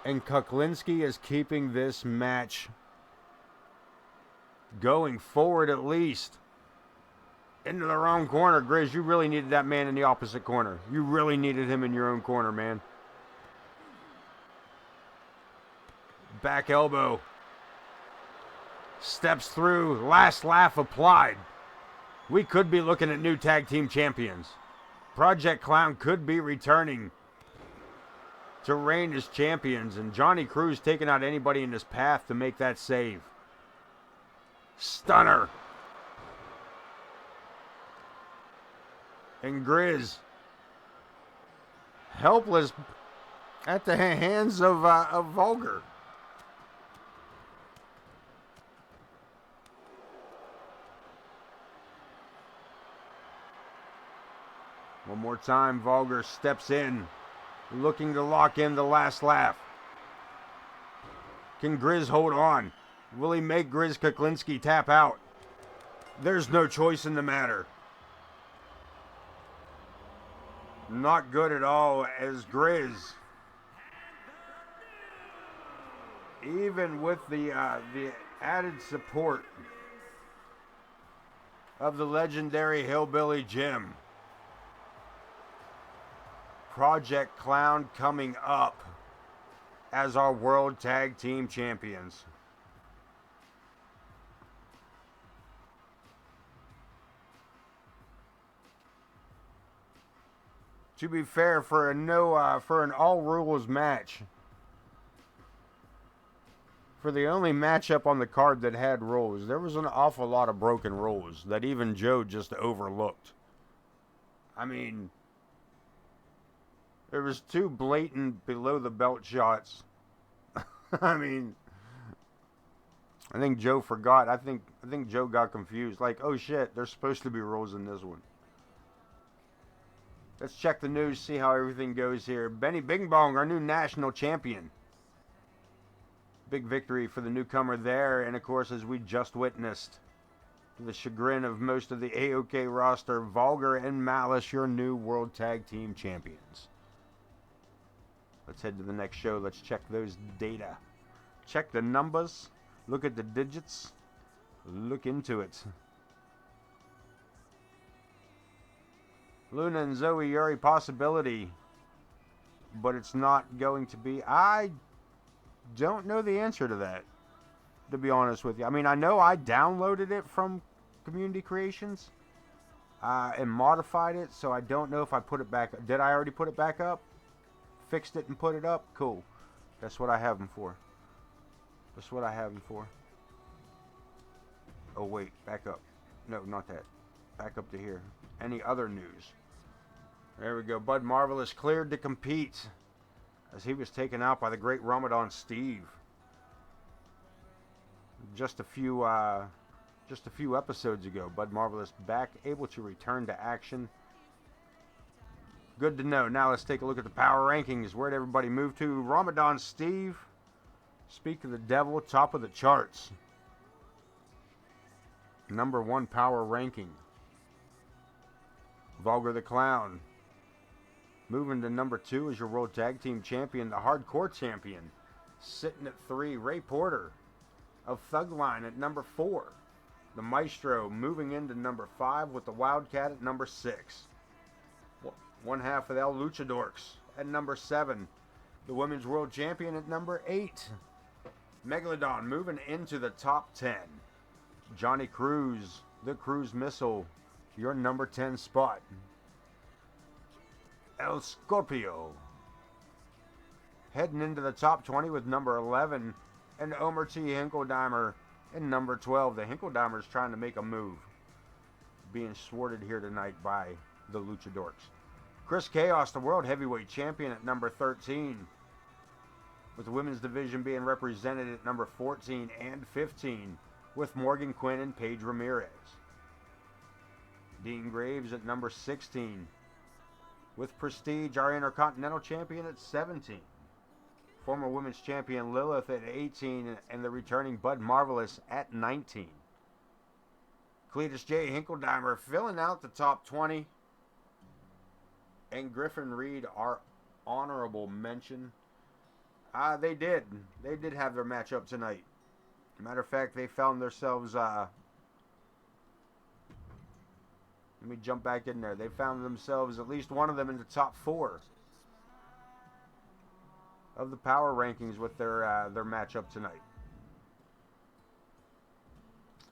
And Kuklinski is keeping this match going forward at least. Into the wrong corner. Grizz, you really needed that man in the opposite corner. You really needed him in your own corner, man. Back elbow. Steps through. Last laugh applied. We could be looking at new tag team champions. Project Clown could be returning to reign as champions. And Johnny Cruz taking out anybody in his path to make that save. Stunner. And Grizz helpless at the hands of Vulgar. One more time, Vulgar steps in, looking to lock in the last laugh. Can Grizz hold on? Will he make Grizz Kuklinski tap out? There's no choice in the matter. Not good at all, as Grizz, even with the added support of the legendary Hillbilly Jim, Project Clown coming up as our World Tag Team Champions. To be fair, for an all rules match, for the only matchup on the card that had rules, there was an awful lot of broken rules that even Joe just overlooked. I mean, there was 2 blatant below the belt shots. I mean, I think Joe forgot. I think Joe got confused. Like, oh shit, there's supposed to be rules in this one. Let's check the news, see how everything goes here. Benny Bing Bong, our new national champion. Big victory for the newcomer there. And of course, as we just witnessed, to the chagrin of most of the AoK roster, Vulgar and Malice, your new World Tag Team Champions. Let's head to the next show. Let's check those data. Check the numbers. Look at the digits. Look into it. Luna and Zoe Yuri possibility, but it's not going to be. I don't know the answer to that, to be honest with you. I mean, I know I downloaded it from Community Creations and modified it, so I don't know if I put it back. Did I already put it back up? Fixed it and put it up? Cool. That's what I have them for. That's what I have them for. Oh, wait. Back up. No, not that. Back up to here. Any other news? There we go. Bud Marvelous cleared to compete as he was taken out by the great Ramadan Steve. Just a few episodes ago, Bud Marvelous back, able to return to action. Good to know. Now let's take a look at the power rankings. Where'd everybody move to? Ramadan Steve, speak of the devil, top of the charts. Number 1 power ranking. Vulgar the Clown, moving to number 2 as your World Tag Team Champion, the Hardcore Champion, sitting at 3. Ray Porter of Thug Line at number 4. The Maestro moving into number 5 with the Wildcat at number 6. One half of the El Luchadorks at number 7. The Women's World Champion at number 8. Megalodon moving into the top 10. Johnny Cruz, the Cruise Missile, your number 10 spot. El Scorpio heading into the top 20 with number 11. And Omer T. Hinkeldimer in number 12. The Hinkeldimers trying to make a move, being thwarted here tonight by the Luchadorks. Chris Chaos, the World Heavyweight Champion, at number 13. With the women's division being represented at number 14 and 15 with Morgan Quinn and Paige Ramirez. Dean Graves at number 16. With Prestige, our Intercontinental Champion, at 17. Former Women's Champion Lilith at 18. And the returning Bud Marvelous at 19. Cletus J. Hinkeldimer filling out the top 20. And Griffin Reed, our honorable mention. They did have their matchup tonight. Matter of fact, they found themselves, let me jump back in there. They found themselves, at least one of them, in the top 4 of the power rankings with their matchup tonight.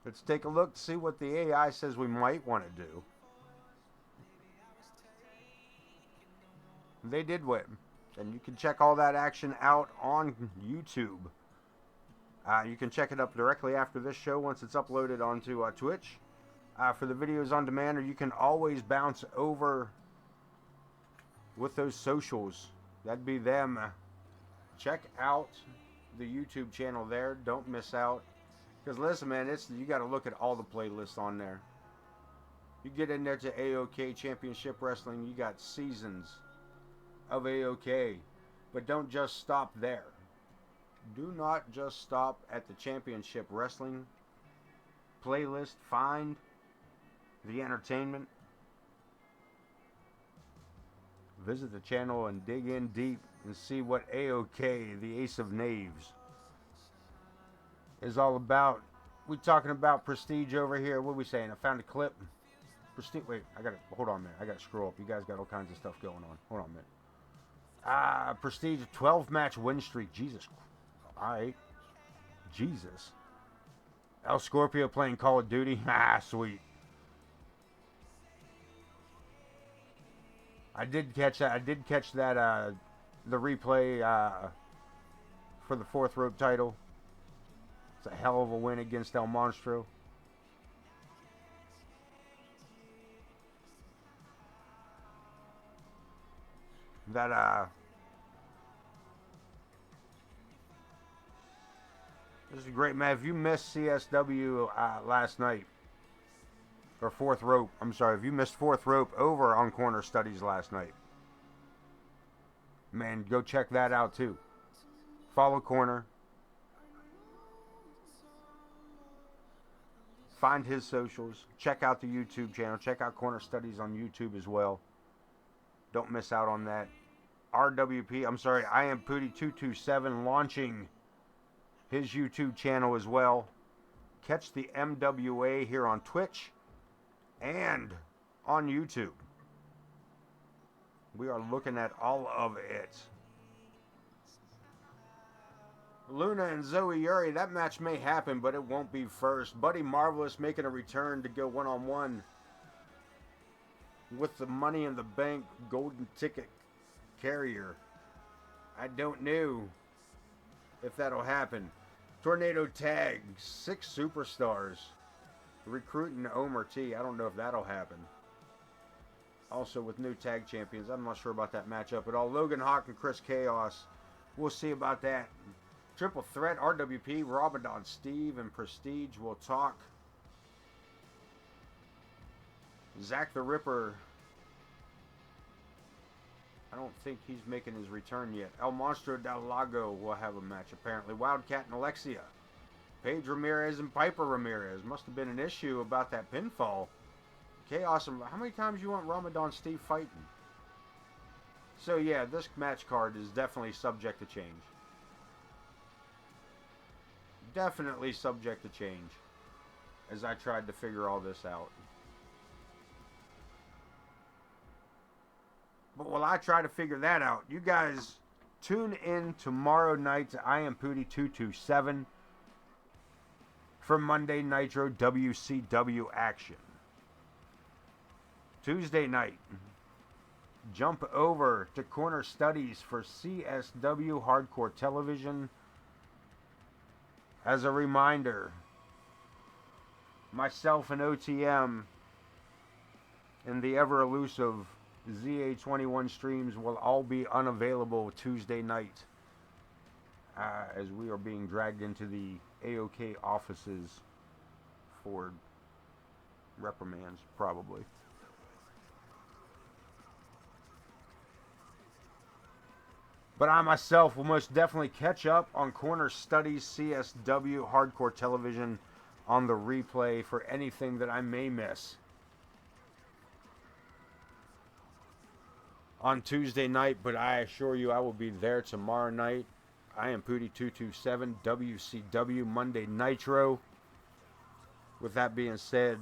Let's take a look to see what the AI says we might want to do. They did win. And you can check all that action out on YouTube. You can check it up directly after this show once it's uploaded onto Twitch. For the videos on demand, or you can always bounce over with those socials. That'd be them. Check out the YouTube channel there. Don't miss out. Because listen, man, you got to look at all the playlists on there. You get in there to AoK Championship Wrestling, you got seasons of AoK. But don't just stop there. Do not just stop at the Championship Wrestling playlist. Find the entertainment. Visit the channel and dig in deep and see what AoK, the Ace of Knaves, is all about. We talking about Prestige over here. What are we saying? I found a clip. Prestige. Wait, hold on a minute. I gotta scroll up. You guys got all kinds of stuff going on. Hold on a minute. Prestige 12-match win streak. Jesus. Alright. Jesus. El Scorpio playing Call of Duty. Sweet. I did catch that. The replay for the 4th rope title. It's a hell of a win against El Monstro. This is a great, man. If you missed CSW last night, or 4th rope, I'm sorry, if you missed 4th rope over on Corner Studies last night, man, go check that out too. Follow Corner. Find his socials. Check out the YouTube channel. Check out Corner Studies on YouTube as well. Don't miss out on that. I Am Pooty 227 launching his YouTube channel as well. Catch the MWA here on Twitch and on YouTube. We are looking at all of it. Luna and Zoe Yuri, that match may happen, but it won't be first. Buddy Marvelous making a return to go one-on-one with the Money in the Bank golden ticket carrier. I don't know if that'll happen. Tornado Tag, 6 superstars recruiting Omer T. I don't know if that'll happen. Also with new tag champions, I'm not sure about that matchup at all. Logan Hawk and Chris Chaos, we'll see about that. Triple Threat, RWP, Ramadan Steve, and Prestige will talk. Zach the Ripper, I don't think he's making his return yet. El Monstro del Lago will have a match apparently. Wildcat and Alexia. Paige Ramirez and Piper Ramirez. Must have been an issue about that pinfall. Chaos, how many times you want Ramadan Steve fighting? So yeah, this match card is definitely subject to change. Definitely subject to change as I tried to figure all this out. But while I try to figure that out, you guys tune in tomorrow night to I Am Pooty 227 for Monday Nitro WCW action. Tuesday night, jump over to Corner Studies for CSW Hardcore Television. As a reminder, myself and OTM and the ever elusive ZA21 streams will all be unavailable Tuesday night as we are being dragged into the AoK offices for reprimands, probably. But I myself will most definitely catch up on Corner Studies CSW Hardcore Television on the replay for anything that I may miss on Tuesday night. But I assure you I will be there tomorrow night. I Am Pooty 227 WCW Monday Nitro. With that being said,